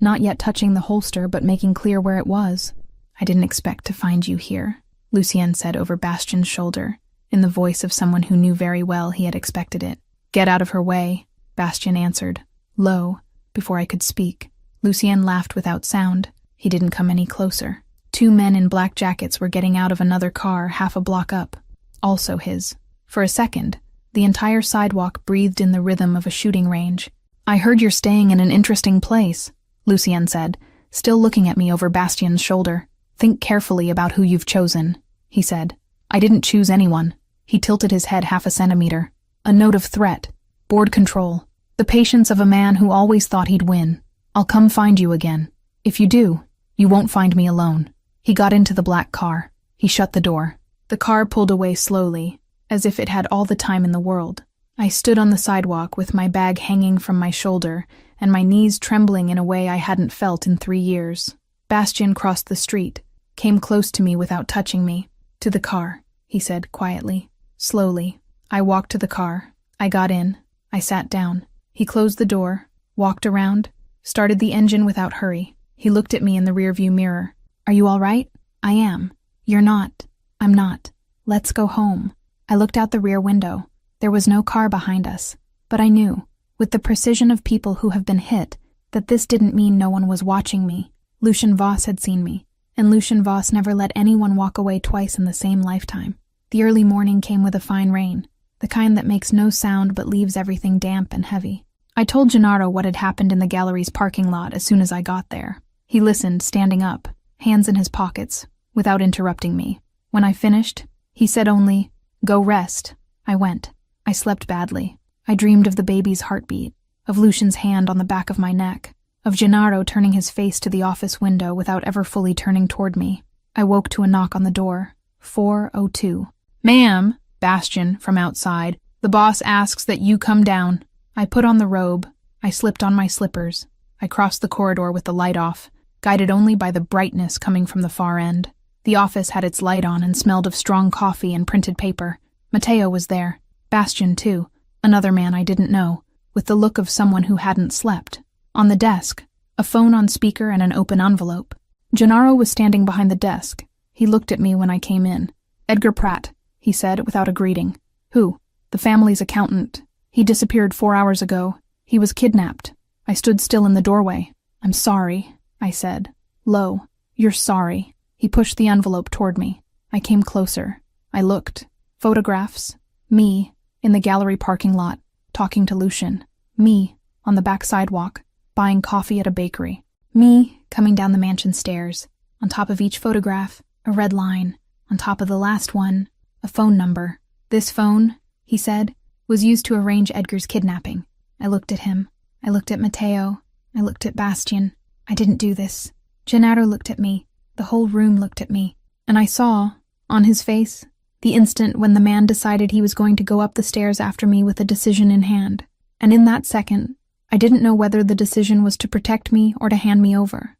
not yet touching the holster but making clear where it was. "I didn't expect to find you here," Lucien said over Bastian's shoulder, in the voice of someone who knew very well he had expected it. "Get out of her way," Bastian answered, low, before I could speak. Lucien laughed without sound. He didn't come any closer. 2 men in black jackets were getting out of another car half a block up, also his. For a second, the entire sidewalk breathed in the rhythm of a shooting range. "I heard you're staying in an interesting place," Lucien said, still looking at me over Bastian's shoulder. "Think carefully about who you've chosen," he said. "I didn't choose anyone." He tilted his head half a centimeter. A note of threat, bored control, the patience of a man who always thought he'd win. "I'll come find you again. If you do, you won't find me alone." He got into the black car. He shut the door. The car pulled away slowly, as if it had all the time in the world. I stood on the sidewalk with my bag hanging from my shoulder and my knees trembling in a way I hadn't felt in 3 years. Bastian crossed the street, came close to me without touching me. "To the car," he said quietly, slowly. I walked to the car. I got in. I sat down. He closed the door, walked around, started the engine without hurry. He looked at me in the rearview mirror. "Are you all right?" "I am." "You're not." "I'm not." "Let's go home." I looked out the rear window. There was no car behind us, but I knew, with the precision of people who have been hit, that this didn't mean no one was watching me. Lucien Voss had seen me, and Lucien Voss never let anyone walk away twice in the same lifetime. The early morning came with a fine rain, the kind that makes no sound but leaves everything damp and heavy. I told Gennaro what had happened in the gallery's parking lot as soon as I got there. He listened, standing up, hands in his pockets, without interrupting me. When I finished, he said only, "Go rest." I went. I slept badly. I dreamed of the baby's heartbeat, of Lucien's hand on the back of my neck, of Gennaro turning his face to the office window without ever fully turning toward me. I woke to a knock on the door. 4:02. "Ma'am," Bastian, from outside, "the boss asks that you come down." I put on the robe. I slipped on my slippers. I crossed the corridor with the light off, guided only by the brightness coming from the far end. The office had its light on and smelled of strong coffee and printed paper. Matteo was there. Bastian, too. Another man I didn't know, with the look of someone who hadn't slept. On the desk, a phone on speaker and an open envelope. Gennaro was standing behind the desk. He looked at me when I came in. "Edgar Pratt," he said without a greeting. "Who?" "The family's accountant. He disappeared 4 hours ago. He was kidnapped." I stood still in the doorway. "I'm sorry." I said, low. You're sorry. He pushed the envelope toward me. I came closer. I looked. Photographs. Me, in the gallery parking lot, talking to Lucian. Me, on the back sidewalk, buying coffee at a bakery. Me, coming down the mansion stairs. On top of each photograph, a red line. On top of the last one, a phone number. This phone, he said, was used to arrange Edgar's kidnapping. I looked at him. I looked at Matteo. I looked at Bastian. I didn't do this. Gennaro looked at me. The whole room looked at me. And I saw, on his face, the instant when the man decided he was going to go up the stairs after me with a decision in hand. And in that second, I didn't know whether the decision was to protect me or to hand me over.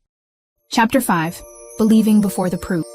Chapter 5. Believing Before the Proof.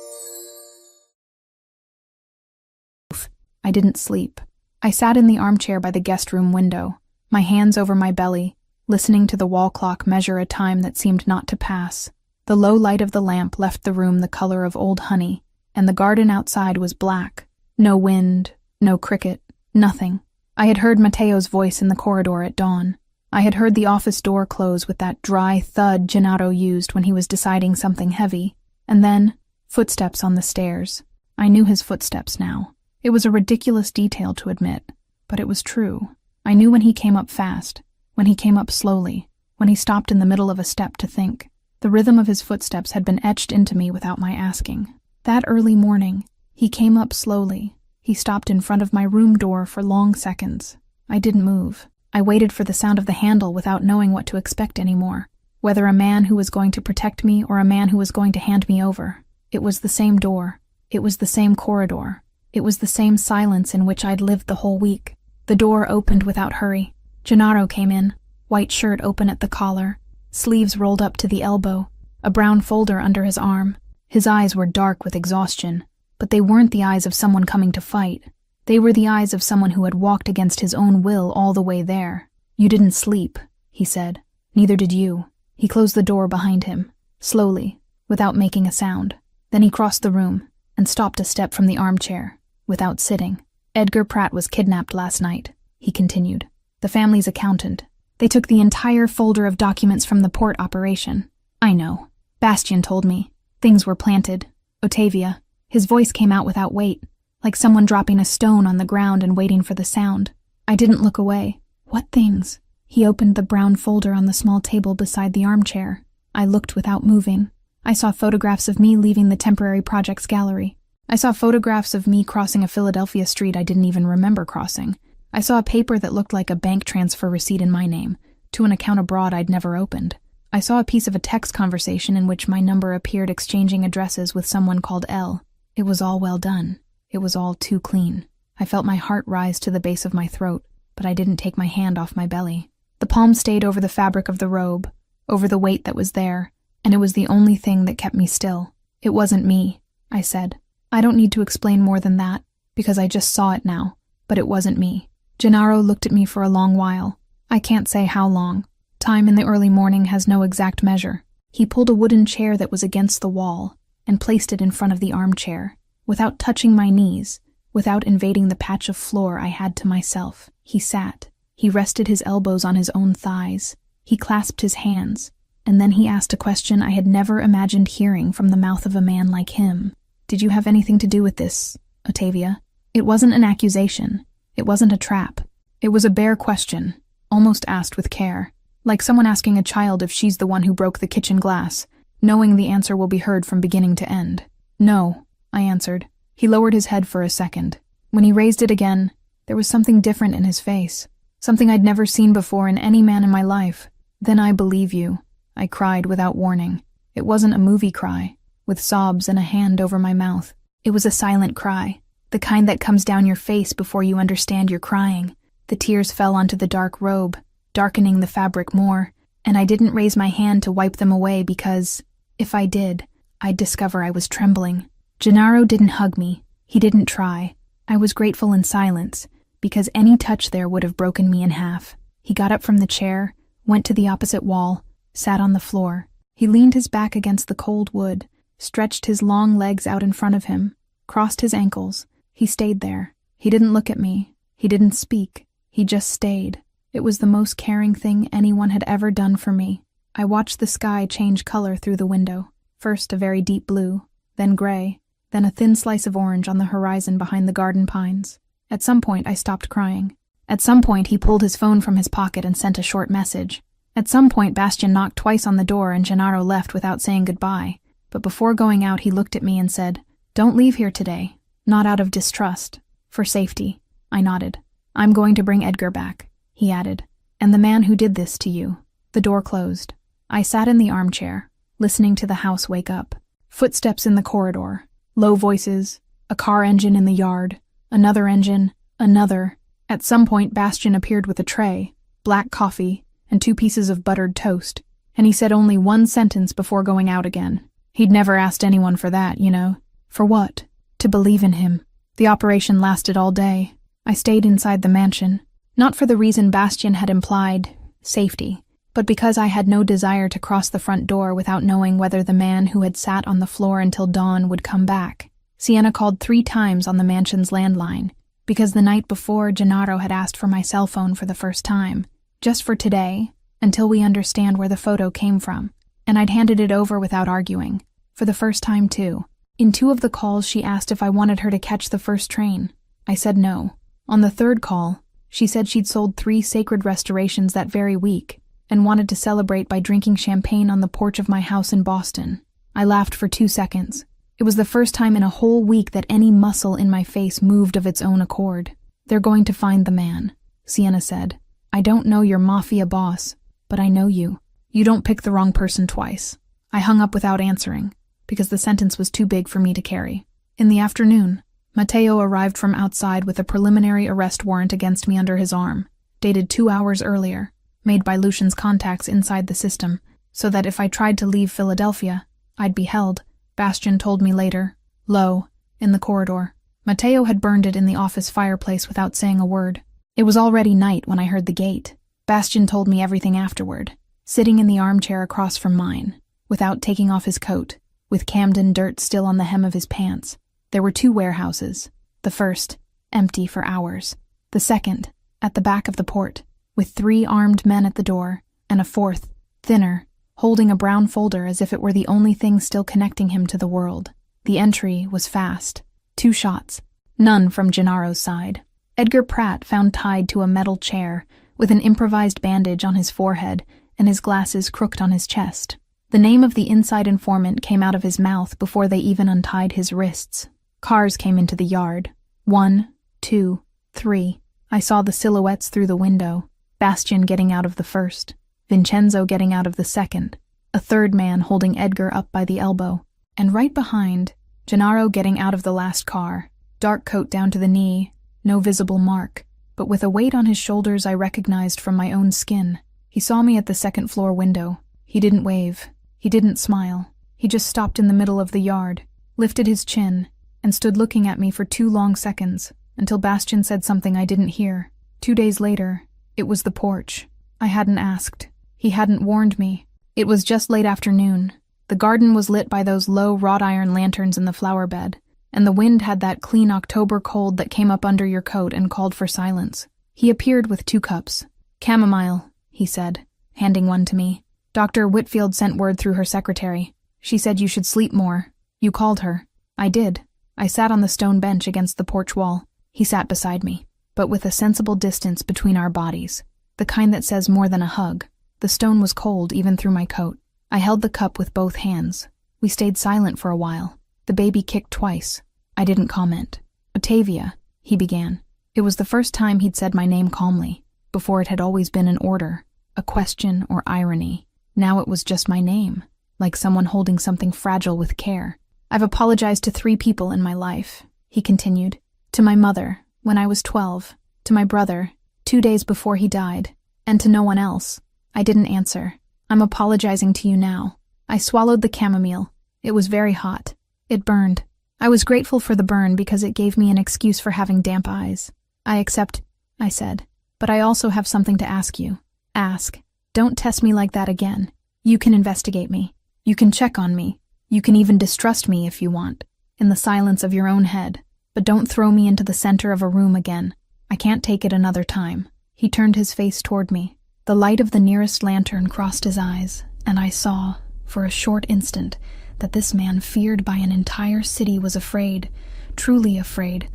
I didn't sleep. I sat in the armchair by the guest room window, my hands over my belly, listening to the wall clock measure a time that seemed not to pass. The low light of the lamp left the room the color of old honey, and the garden outside was black. No wind, no cricket, nothing. I had heard Matteo's voice in the corridor at dawn. I had heard the office door close with that dry thud Gennaro used when he was deciding something heavy. And then, footsteps on the stairs. I knew his footsteps now. It was a ridiculous detail to admit, but it was true. I knew when he came up fast, when he came up slowly, when he stopped in the middle of a step to think. The rhythm of his footsteps had been etched into me without my asking. That early morning, he came up slowly. He stopped in front of my room door for long seconds. I didn't move. I waited for the sound of the handle without knowing what to expect anymore. Whether a man who was going to protect me or a man who was going to hand me over. It was the same door. It was the same corridor. It was the same silence in which I'd lived the whole week. The door opened without hurry. Gennaro came in, white shirt open at the collar, sleeves rolled up to the elbow, a brown folder under his arm. His eyes were dark with exhaustion, but they weren't the eyes of someone coming to fight. They were the eyes of someone who had walked against his own will all the way there. You didn't sleep, he said. Neither did you. He closed the door behind him, slowly, without making a sound. Then he crossed the room and stopped a step from the armchair, without sitting. Edgar Pratt was kidnapped last night, he continued. The family's accountant. They took the entire folder of documents from the port operation. I know. Bastian told me. Things were planted. Ottavia. His voice came out without weight, like someone dropping a stone on the ground and waiting for the sound. I didn't look away. What things? He opened the brown folder on the small table beside the armchair. I looked without moving. I saw photographs of me leaving the temporary projects gallery. I saw photographs of me crossing a Philadelphia street I didn't even remember crossing. I saw a paper that looked like a bank transfer receipt in my name, to an account abroad I'd never opened. I saw a piece of a text conversation in which my number appeared exchanging addresses with someone called L. It was all well done. It was all too clean. I felt my heart rise to the base of my throat, but I didn't take my hand off my belly. The palm stayed over the fabric of the robe, over the weight that was there, and it was the only thing that kept me still. It wasn't me, I said. I don't need to explain more than that, because I just saw it now, but it wasn't me. Gennaro looked at me for a long while. I can't say how long. Time in the early morning has no exact measure. He pulled a wooden chair that was against the wall and placed it in front of the armchair. Without touching my knees, without invading the patch of floor I had to myself, he sat. He rested his elbows on his own thighs. He clasped his hands, and then he asked a question I had never imagined hearing from the mouth of a man like him. Did you have anything to do with this, Ottavia? It wasn't an accusation. It wasn't a trap. It was a bare question, almost asked with care, like someone asking a child if she's the one who broke the kitchen glass, knowing the answer will be heard from beginning to end. No, I answered. He lowered his head for a second. When he raised it again, there was something different in his face, something I'd never seen before in any man in my life. Then I believe you, I cried without warning. It wasn't a movie cry, with sobs and a hand over my mouth. It was a silent cry, the kind that comes down your face before you understand you're crying. The tears fell onto the dark robe, darkening the fabric more, and I didn't raise my hand to wipe them away because, if I did, I'd discover I was trembling. Gennaro didn't hug me. He didn't try. I was grateful in silence, because any touch there would have broken me in half. He got up from the chair, went to the opposite wall, sat on the floor. He leaned his back against the cold wood, stretched his long legs out in front of him, crossed his ankles. He stayed there. He didn't look at me. He didn't speak. He just stayed. It was the most caring thing anyone had ever done for me. I watched the sky change color through the window, first a very deep blue, then gray, then a thin slice of orange on the horizon behind the garden pines. At some point, I stopped crying. At some point, he pulled his phone from his pocket and sent a short message. At some point, Bastian knocked twice on the door and Gennaro left without saying goodbye. But before going out, he looked at me and said, "Don't leave here today. Not out of distrust. For safety." I nodded. "I'm going to bring Edgar back," he added. "And the man who did this to you." The door closed. I sat in the armchair, listening to the house wake up. Footsteps in the corridor. Low voices. A car engine in the yard. Another engine. Another. At some point, Bastian appeared with a tray, black coffee, and 2 pieces of buttered toast, and he said only one sentence before going out again. He'd never asked anyone for that, you know. For what? To believe in him. The operation lasted all day. I stayed inside the mansion, not for the reason Bastian had implied, safety, but because I had no desire to cross the front door without knowing whether the man who had sat on the floor until dawn would come back. Sienna called 3 times on the mansion's landline, because the night before Gennaro had asked for my cell phone for the first time, just for today, until we understand where the photo came from, and I'd handed it over without arguing, for the first time too. In 2 of the calls she asked if I wanted her to catch the first train. I said no. On the 3rd call, she said she'd sold 3 sacred restorations that very week, and wanted to celebrate by drinking champagne on the porch of my house in Boston. I laughed for 2 seconds. It was the first time in a whole week that any muscle in my face moved of its own accord. "They're going to find the man," Sienna said. "I don't know your Mafia boss, but I know you. You don't pick the wrong person twice." I hung up without answering, because the sentence was too big for me to carry. In the afternoon, Matteo arrived from outside with a preliminary arrest warrant against me under his arm, dated 2 hours earlier, made by Lucian's contacts inside the system, so that if I tried to leave Philadelphia, I'd be held. Bastian told me later, low, in the corridor. Matteo had burned it in the office fireplace without saying a word. It was already night when I heard the gate. Bastian told me everything afterward, sitting in the armchair across from mine, without taking off his coat, with Camden dirt still on the hem of his pants. There were 2 warehouses. The first, empty for hours. The second, at the back of the port, with 3 armed men at the door, and a 4th, thinner, holding a brown folder as if it were the only thing still connecting him to the world. The entry was fast. 2 shots. None from Gennaro's side. Edgar Pratt found tied to a metal chair, with an improvised bandage on his forehead and his glasses crooked on his chest. The name of the inside informant came out of his mouth before they even untied his wrists. Cars came into the yard. 1, 2, 3. I saw the silhouettes through the window. Bastian getting out of the first. Vincenzo getting out of the second, a 3rd man holding Edgar up by the elbow, and right behind, Gennaro getting out of the last car, dark coat down to the knee, no visible mark, but with a weight on his shoulders I recognized from my own skin. He saw me at the 2nd floor window. He didn't wave. He didn't smile. He just stopped in the middle of the yard, lifted his chin, and stood looking at me for 2 long seconds, until Bastian said something I didn't hear. 2 days later, it was the porch. I hadn't asked. He hadn't warned me. It was just late afternoon. The garden was lit by those low wrought iron lanterns in the flower bed, and the wind had that clean October cold that came up under your coat and called for silence. He appeared with 2 cups. "Chamomile," he said, handing one to me. "Dr. Whitfield sent word through her secretary. She said you should sleep more. You called her." I did. I sat on the stone bench against the porch wall. He sat beside me, but with a sensible distance between our bodies, the kind that says more than a hug. The stone was cold even through my coat. I held the cup with both hands. We stayed silent for a while. The baby kicked twice. I didn't comment. "Ottavia," he began. It was the first time he'd said my name calmly. Before it had always been an order, a question or irony. Now it was just my name, like someone holding something fragile with care. "I've apologized to 3 people in my life," he continued. "To my mother, when I was 12, to my brother, 2 days before he died, and to no one else." I didn't answer. "I'm apologizing to you now." I swallowed the chamomile. It was very hot. It burned. I was grateful for the burn because it gave me an excuse for having damp eyes. "I accept," I said, "but I also have something to ask you." "Ask. Don't test me like that again. You can investigate me. You can check on me. You can even distrust me if you want, in the silence of your own head. But don't throw me into the center of a room again. I can't take it another time." He turned his face toward me. The light of the nearest lantern crossed his eyes, And I saw, for a short instant, that this man feared by an entire city was afraid, truly afraid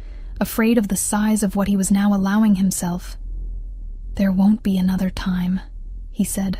of the size of what he was now allowing himself. "There won't be another time," he said.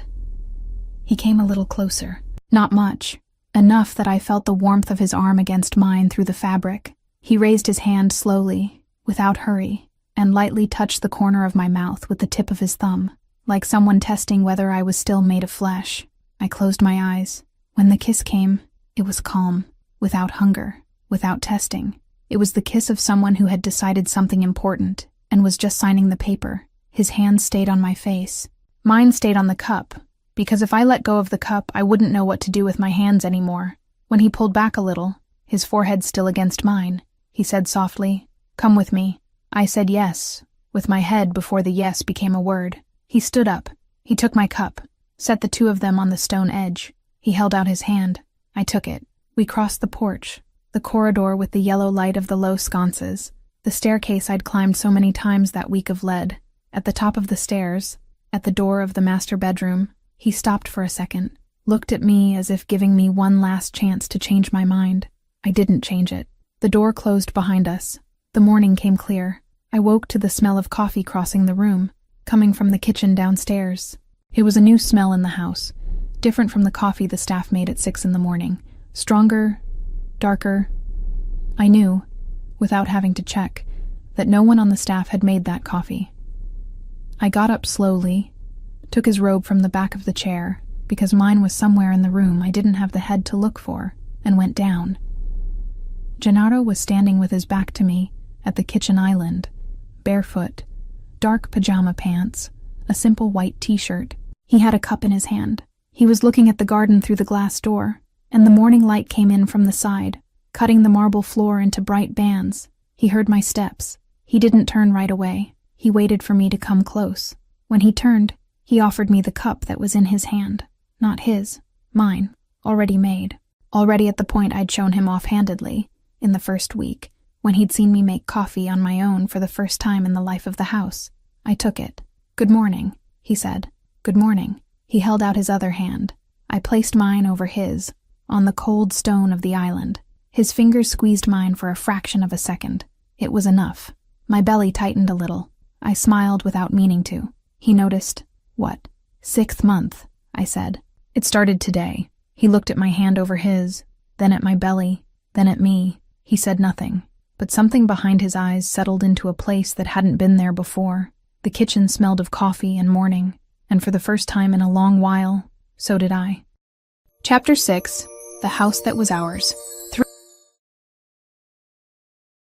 He came a little closer. Not much. Enough that I felt the warmth of his arm against mine through the fabric. He raised his hand slowly, without hurry, and lightly touched the corner of my mouth with the tip of his thumb, like someone testing whether I was still made of flesh. I closed my eyes. When the kiss came, it was calm, without hunger, without testing. It was the kiss of someone who had decided something important and was just signing the paper. His hand stayed on my face. Mine stayed on the cup, because if I let go of the cup, I wouldn't know what to do with my hands anymore. When he pulled back a little, his forehead still against mine, he said softly, "Come with me." I said yes, with my head before the yes became a word. He stood up. He took my cup, set the two of them on the stone edge. He held out his hand. I took it. We crossed the porch, the corridor with the yellow light of the low sconces, the staircase I'd climbed so many times that week of lead. At the top of the stairs, at the door of the master bedroom, he stopped for a second, looked at me as if giving me one last chance to change my mind. I didn't change it. The door closed behind us. The morning came clear. I woke to the smell of coffee crossing the room, coming from the kitchen downstairs. It was a new smell in the house, different from the coffee the staff made at 6 in the morning. Stronger, darker. I knew, without having to check, that no one on the staff had made that coffee. I got up slowly, took his robe from the back of the chair, because mine was somewhere in the room I didn't have the head to look for, and went down. Gennaro was standing with his back to me at the kitchen island, barefoot, dark pajama pants, a simple white t-shirt. He had a cup in his hand. He was looking at the garden through the glass door, and the morning light came in from the side, cutting the marble floor into bright bands. He heard my steps. He didn't turn right away. He waited for me to come close. When he turned, he offered me the cup that was in his hand. Not his, mine, already made. Already at the point I'd shown him offhandedly, in the first week, when he'd seen me make coffee on my own for the first time in the life of the house. I took it. "Good morning," he said. "Good morning." He held out his other hand. I placed mine over his, on the cold stone of the island. His fingers squeezed mine for a fraction of a second. It was enough. My belly tightened a little. I smiled without meaning to. He noticed. "What?" "6th month," I said. "It started today." He looked at my hand over his, then at my belly, then at me. He said nothing, but something behind his eyes settled into a place that hadn't been there before. The kitchen smelled of coffee and morning, and for the first time in a long while, so did I. Chapter 6. The House That Was Ours.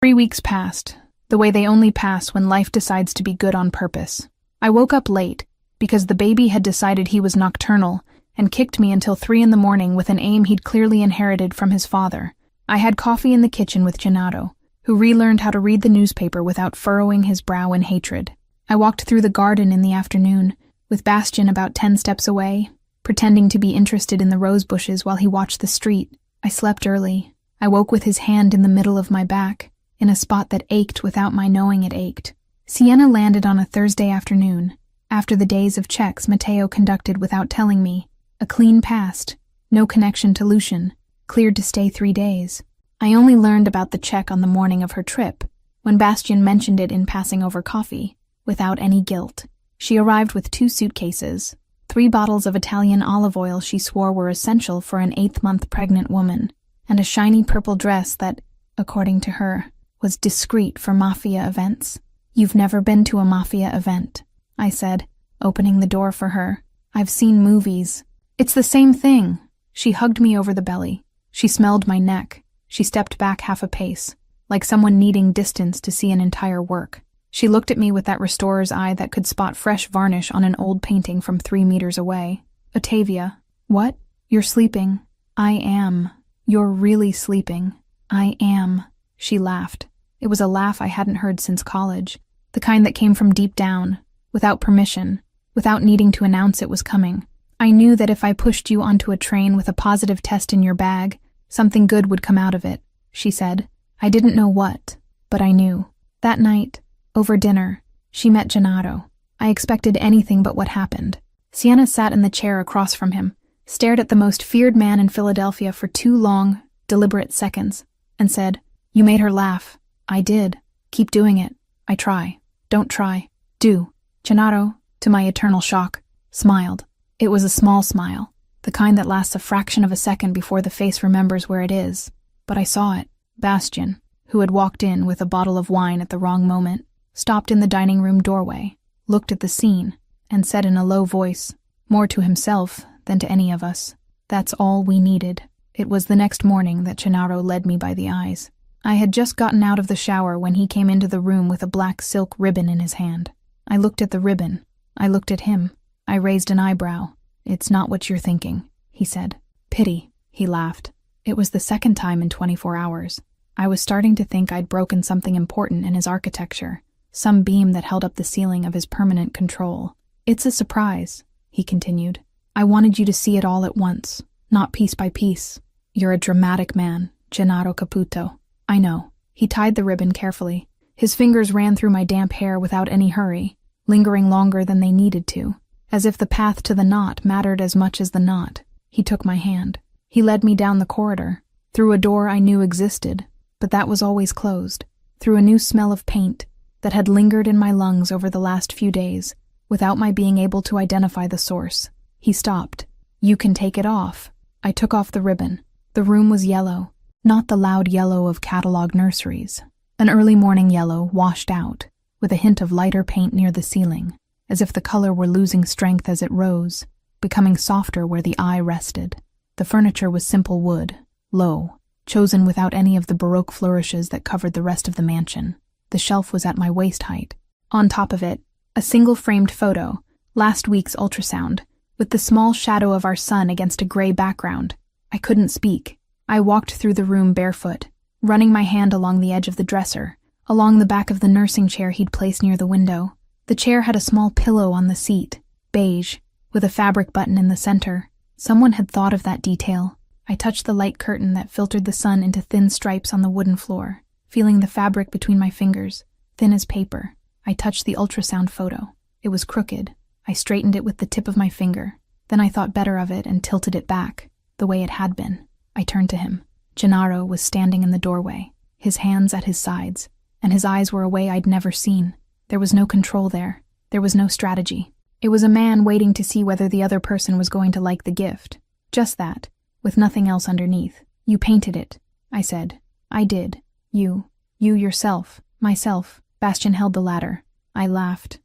3 weeks passed, the way they only pass when life decides to be good on purpose. I woke up late, because the baby had decided he was nocturnal, and kicked me until 3 in the morning with an aim he'd clearly inherited from his father. I had coffee in the kitchen with Gennaro, who relearned how to read the newspaper without furrowing his brow in hatred. I walked through the garden in the afternoon, with Bastian about 10 steps away, pretending to be interested in the rose bushes while he watched the street. I slept early. I woke with his hand in the middle of my back, in a spot that ached without my knowing it ached. Sienna landed on a Thursday afternoon, after the days of checks Matteo conducted without telling me. A clean past, no connection to Lucian, cleared to stay 3 days. I only learned about the check on the morning of her trip, when Bastian mentioned it in passing over coffee, without any guilt. She arrived with 2 suitcases, 3 bottles of Italian olive oil she swore were essential for an 8th-month pregnant woman, and a shiny purple dress that, according to her, was discreet for Mafia events. "You've never been to a Mafia event," I said, opening the door for her. "I've seen movies." "It's the same thing." She hugged me over the belly. She smelled my neck. She stepped back half a pace, like someone needing distance to see an entire work. She looked at me with that restorer's eye that could spot fresh varnish on an old painting from 3 meters away. "Ottavia." "What? You're sleeping." "I am. You're really sleeping." "I am." She laughed. It was a laugh I hadn't heard since college, the kind that came from deep down, without permission, without needing to announce it was coming. "I knew that if I pushed you onto a train with a positive test in your bag, something good would come out of it," she said. I didn't know what, but I knew. That night, over dinner, she met Gennaro. I expected anything but what happened. Sienna sat in the chair across from him, stared at the most feared man in Philadelphia for 2 long, deliberate seconds, and said, "You made her laugh." "I did. Keep doing it." "I try." "Don't try. Do." Gennaro, to my eternal shock, smiled. It was a small smile, the kind that lasts a fraction of a second before the face remembers where it is. But I saw it. Bastian, who had walked in with a bottle of wine at the wrong moment, stopped in the dining room doorway, looked at the scene, and said in a low voice, more to himself than to any of us, "That's all we needed." It was the next morning that Gennaro led me by the eyes. I had just gotten out of the shower when he came into the room with a black silk ribbon in his hand. I looked at the ribbon. I looked at him. I raised an eyebrow. "It's not what you're thinking," he said. "Pity," he laughed. It was the second time in 24 hours. I was starting to think I'd broken something important in his architecture, some beam that held up the ceiling of his permanent control. "It's a surprise," he continued. "I wanted you to see it all at once, not piece by piece. You're a dramatic man, Gennaro Caputo." "I know." He tied the ribbon carefully. His fingers ran through my damp hair without any hurry, lingering longer than they needed to, as if the path to the knot mattered as much as the knot. He took my hand. He led me down the corridor, through a door I knew existed, but that was always closed, through a new smell of paint that had lingered in my lungs over the last few days, without my being able to identify the source. He stopped. "You can take it off." I took off the ribbon. The room was yellow, not the loud yellow of catalog nurseries. An early morning yellow washed out, with a hint of lighter paint near the ceiling, as if the color were losing strength as it rose, becoming softer where the eye rested. The furniture was simple wood, low, chosen without any of the Baroque flourishes that covered the rest of the mansion. The shelf was at my waist height. On top of it, a single-framed photo, last week's ultrasound, with the small shadow of our son against a gray background. I couldn't speak. I walked through the room barefoot, running my hand along the edge of the dresser, along the back of the nursing chair he'd placed near the window. The chair had a small pillow on the seat, beige, with a fabric button in the center. Someone had thought of that detail. I touched the light curtain that filtered the sun into thin stripes on the wooden floor, feeling the fabric between my fingers, thin as paper. I touched the ultrasound photo. It was crooked. I straightened it with the tip of my finger. Then I thought better of it and tilted it back, the way it had been. I turned to him. Gennaro was standing in the doorway, his hands at his sides, and his eyes were a way I'd never seen. There was no control there. There was no strategy. It was a man waiting to see whether the other person was going to like the gift. Just that, with nothing else underneath. "You painted it," I said. "I did. You yourself, myself." Bastian held the ladder. I laughed,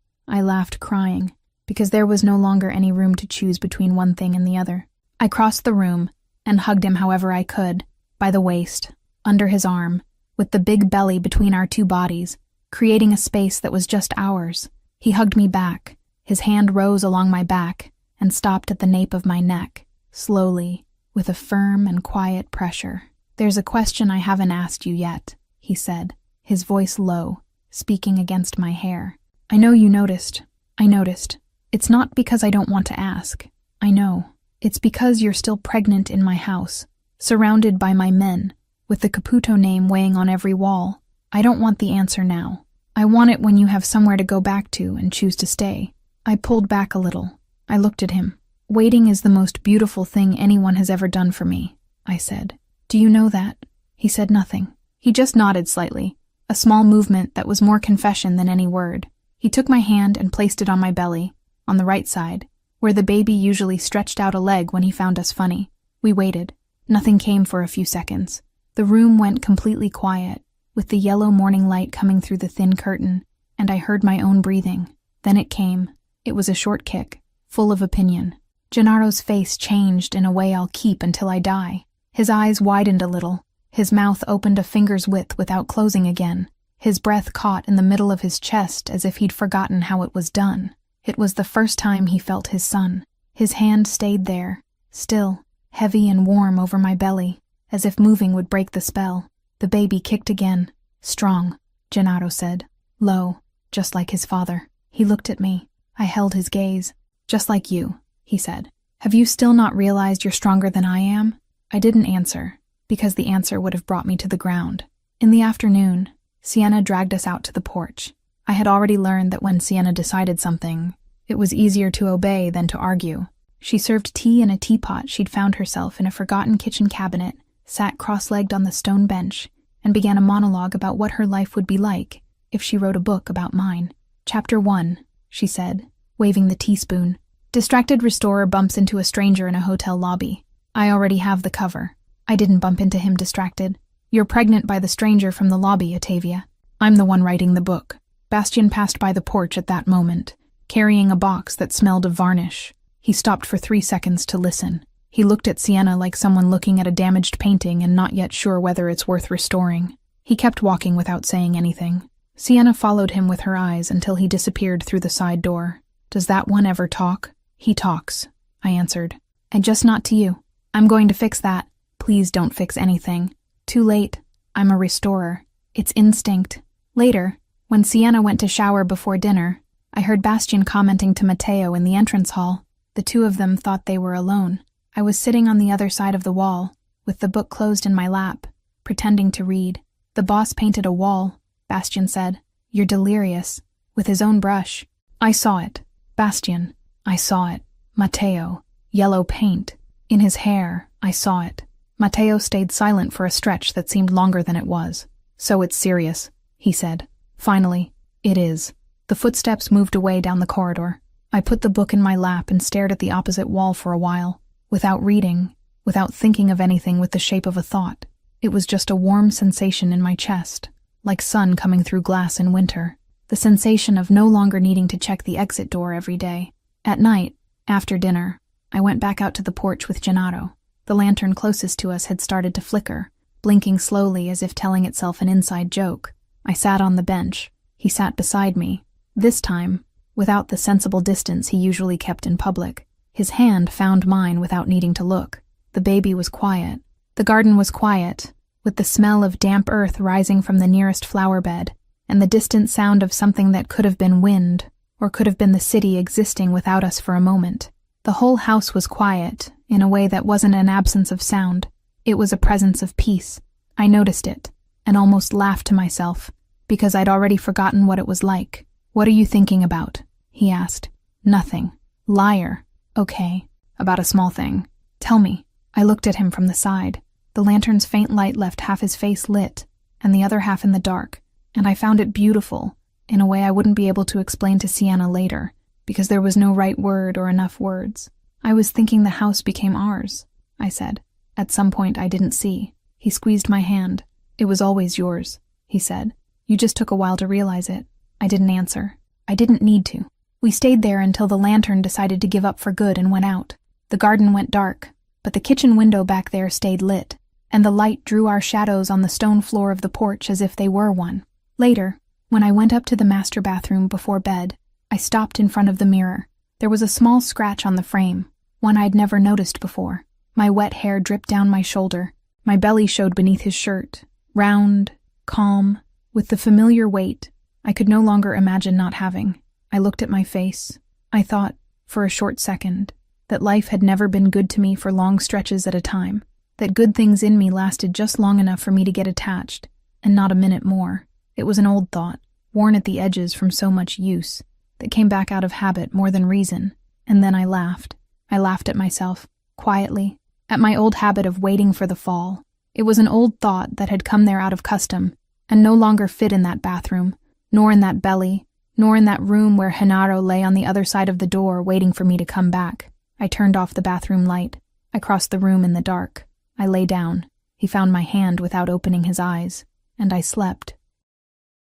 crying, because there was no longer any room to choose between one thing and the other. I crossed the room and hugged him however I could, by the waist, under his arm, with the big belly between our two bodies, creating a space that was just ours. He hugged me back. His hand rose along my back and stopped at the nape of my neck, slowly, with a firm and quiet pressure. "There's a question I haven't asked you yet," he said, his voice low, speaking against my hair. "I know you noticed. I noticed. It's not because I don't want to ask. I know. It's because you're still pregnant in my house, surrounded by my men, with the Caputo name weighing on every wall. I don't want the answer now. I want it when you have somewhere to go back to and choose to stay." I pulled back a little. I looked at him. "Waiting is the most beautiful thing anyone has ever done for me," I said. "Do you know that?" He said nothing. He just nodded slightly, a small movement that was more confession than any word. He took my hand and placed it on my belly, on the right side, where the baby usually stretched out a leg when he found us funny. We waited. Nothing came for a few seconds. The room went completely quiet, with the yellow morning light coming through the thin curtain, and I heard my own breathing. Then it came. It was a short kick, full of opinion. Gennaro's face changed in a way I'll keep until I die. His eyes widened a little. His mouth opened a finger's width without closing again. His breath caught in the middle of his chest as if he'd forgotten how it was done. It was the first time he felt his son. His hand stayed there, still, heavy and warm over my belly, as if moving would break the spell. The baby kicked again. "Strong," Gennaro said, low, just like his father. He looked at me. I held his gaze. "Just like you," he said. "Have you still not realized you're stronger than I am?" I didn't answer, because the answer would have brought me to the ground. In the afternoon, Sienna dragged us out to the porch. I had already learned that when Sienna decided something, it was easier to obey than to argue. She served tea in a teapot she'd found herself in a forgotten kitchen cabinet, sat cross-legged on the stone bench, and began a monologue about what her life would be like if she wrote a book about mine. Chapter 1, she said, waving the teaspoon. Distracted restorer bumps into a stranger in a hotel lobby. I already have the cover. I didn't bump into him distracted. You're pregnant by the stranger from the lobby, Octavia. I'm the one writing the book. Bastian passed by the porch at that moment, carrying a box that smelled of varnish. He stopped for 3 seconds to listen. He looked at Sienna like someone looking at a damaged painting and not yet sure whether it's worth restoring. He kept walking without saying anything. Sienna followed him with her eyes until he disappeared through the side door. Does that one ever talk? He talks, I answered. And just not to you. I'm going to fix that. Please don't fix anything. Too late. I'm a restorer. It's instinct. Later, when Sienna went to shower before dinner, I heard Bastian commenting to Matteo in the entrance hall. The two of them thought they were alone. I was sitting on the other side of the wall, with the book closed in my lap, pretending to read. The boss painted a wall, Bastian said. You're delirious. With his own brush. I saw it. Bastian. I saw it. Matteo. Yellow paint. In his hair. I saw it. Matteo stayed silent for a stretch that seemed longer than it was. So it's serious, he said. Finally, it is. The footsteps moved away down the corridor. I put the book in my lap and stared at the opposite wall for a while, without reading, without thinking of anything with the shape of a thought. It was just a warm sensation in my chest, like sun coming through glass in winter. The sensation of no longer needing to check the exit door every day. At night, after dinner, I went back out to the porch with Gennaro. The lantern closest to us had started to flicker, blinking slowly as if telling itself an inside joke. I sat on the bench. He sat beside me. This time, without the sensible distance he usually kept in public. His hand found mine without needing to look. The baby was quiet. The garden was quiet, with the smell of damp earth rising from the nearest flower bed, and the distant sound of something that could have been wind, or could have been the city existing without us for a moment. The whole house was quiet, in a way that wasn't an absence of sound. It was a presence of peace. I noticed it, and almost laughed to myself, because I'd already forgotten what it was like. What are you thinking about? He asked. Nothing. Liar. Okay. About a small thing. Tell me. I looked at him from the side. The lantern's faint light left half his face lit, and the other half in the dark, and I found it beautiful, in a way I wouldn't be able to explain to Sienna later, because there was no right word or enough words. I was thinking the house became ours, I said. At some point I didn't see. He squeezed my hand. It was always yours, he said. You just took a while to realize it. I didn't answer. I didn't need to. We stayed there until the lantern decided to give up for good and went out. The garden went dark, but the kitchen window back there stayed lit, and the light drew our shadows on the stone floor of the porch as if they were one. Later, when I went up to the master bathroom before bed, I stopped in front of the mirror. There was a small scratch on the frame, one I'd never noticed before. My wet hair dripped down my shoulder. My belly showed beneath his shirt, round, calm, with the familiar weight I could no longer imagine not having. I looked at my face. I thought, for a short second, that life had never been good to me for long stretches at a time, that good things in me lasted just long enough for me to get attached, and not a minute more. It was an old thought, worn at the edges from so much use, that came back out of habit more than reason, and then I laughed. I laughed at myself, quietly, at my old habit of waiting for the fall. It was an old thought that had come there out of custom, and no longer fit in that bathroom, nor in that belly, nor in that room where Gennaro lay on the other side of the door waiting for me to come back. I turned off the bathroom light. I crossed the room in the dark. I lay down. He found my hand without opening his eyes, and I slept.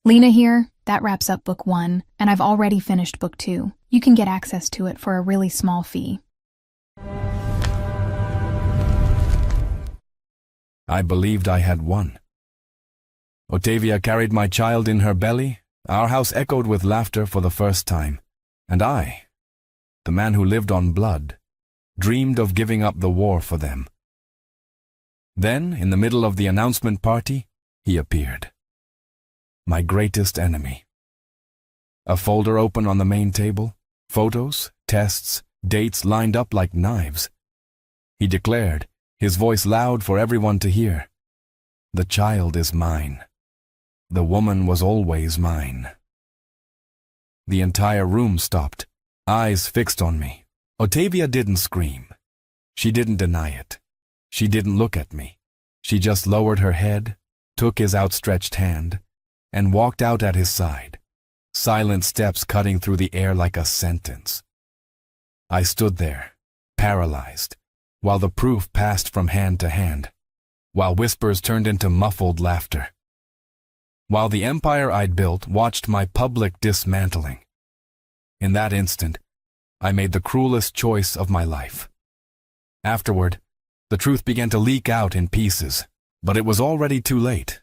Lena here. That wraps up book 1, and I've already finished book 2. You can get access to it for a really small fee. I believed I had won. Octavia carried my child in her belly. Our house echoed with laughter for the first time. And I, the man who lived on blood, dreamed of giving up the war for them. Then, in the middle of the announcement party, he appeared. My greatest enemy. A folder open on the main table, photos, tests, dates lined up like knives. He declared, his voice loud for everyone to hear, "The child is mine. The woman was always mine." The entire room stopped, eyes fixed on me. Otavia didn't scream. She didn't deny it. She didn't look at me. She just lowered her head, took his outstretched hand, and walked out at his side, silent steps cutting through the air like a sentence. I stood there, paralyzed, while the proof passed from hand to hand, while whispers turned into muffled laughter, while the empire I'd built watched my public dismantling. In that instant, I made the cruelest choice of my life. Afterward, the truth began to leak out in pieces, but it was already too late.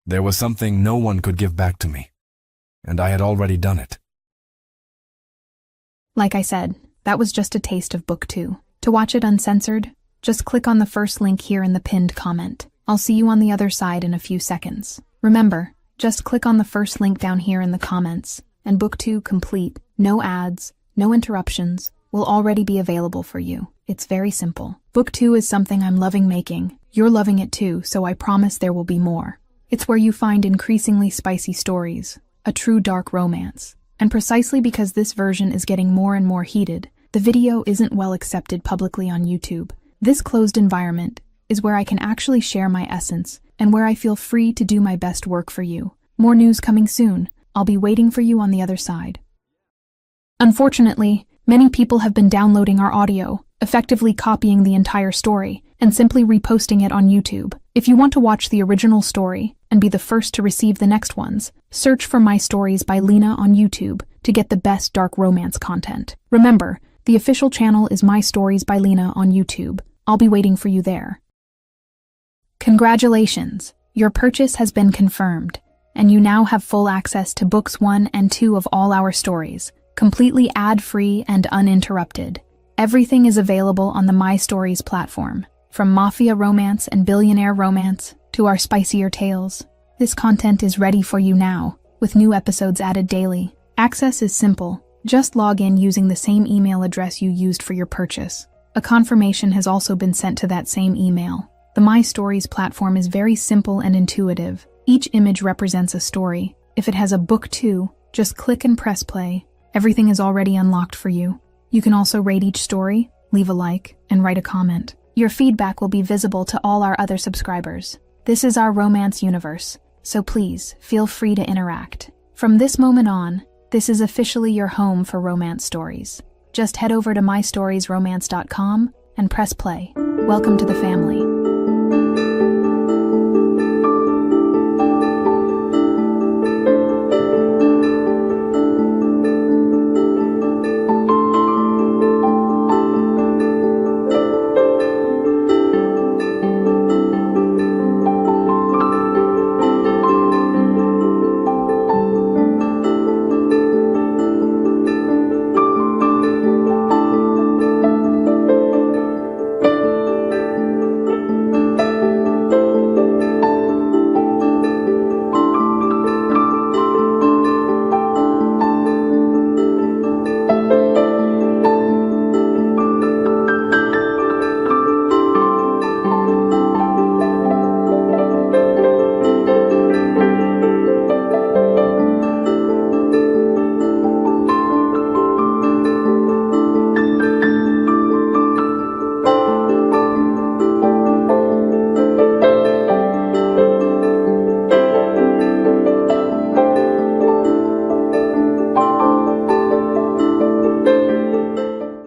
There was something no one could give back to me, and I had already done it. Like I said, that was just a taste of Book 2. To watch it uncensored, just click on the first link here in the pinned comment. I'll see you on the other side in a few seconds. Remember, just click on the first link down here in the comments, and Book 2 complete, no ads, no interruptions, will already be available for you. It's very simple. Book 2 is something I'm loving making. You're loving it too, so I promise there will be more. It's where you find increasingly spicy stories, a true dark romance. And precisely because this version is getting more and more heated, the video isn't well accepted publicly on YouTube. This closed environment is where I can actually share my essence and where I feel free to do my best work for you. More news coming soon. I'll be waiting for you on the other side. Unfortunately, many people have been downloading our audio, effectively copying the entire story, and simply reposting it on YouTube. If you want to watch the original story and be the first to receive the next ones, search for My Stories by Lena on YouTube to get the best dark romance content. Remember, the official channel is My Stories by Lena on YouTube. I'll be waiting for you there. Congratulations! Your purchase has been confirmed, and you now have full access to books 1 and 2 of all our stories, completely ad-free and uninterrupted. Everything is available on the My Stories platform, from Mafia romance and billionaire romance to our spicier tales. This content is ready for you now, with new episodes added daily. Access is simple. Just log in using the same email address you used for your purchase. A confirmation has also been sent to that same email. The My Stories platform is very simple and intuitive. Each image represents a story. If it has a book 2, just click and press play. Everything is already unlocked for you. You can also rate each story, leave a like, and write a comment. Your feedback will be visible to all our other subscribers. This is our romance universe, so please feel free to interact. From this moment on, this is officially your home for romance stories. Just head over to mystoriesromance.com and press play. Welcome to the family.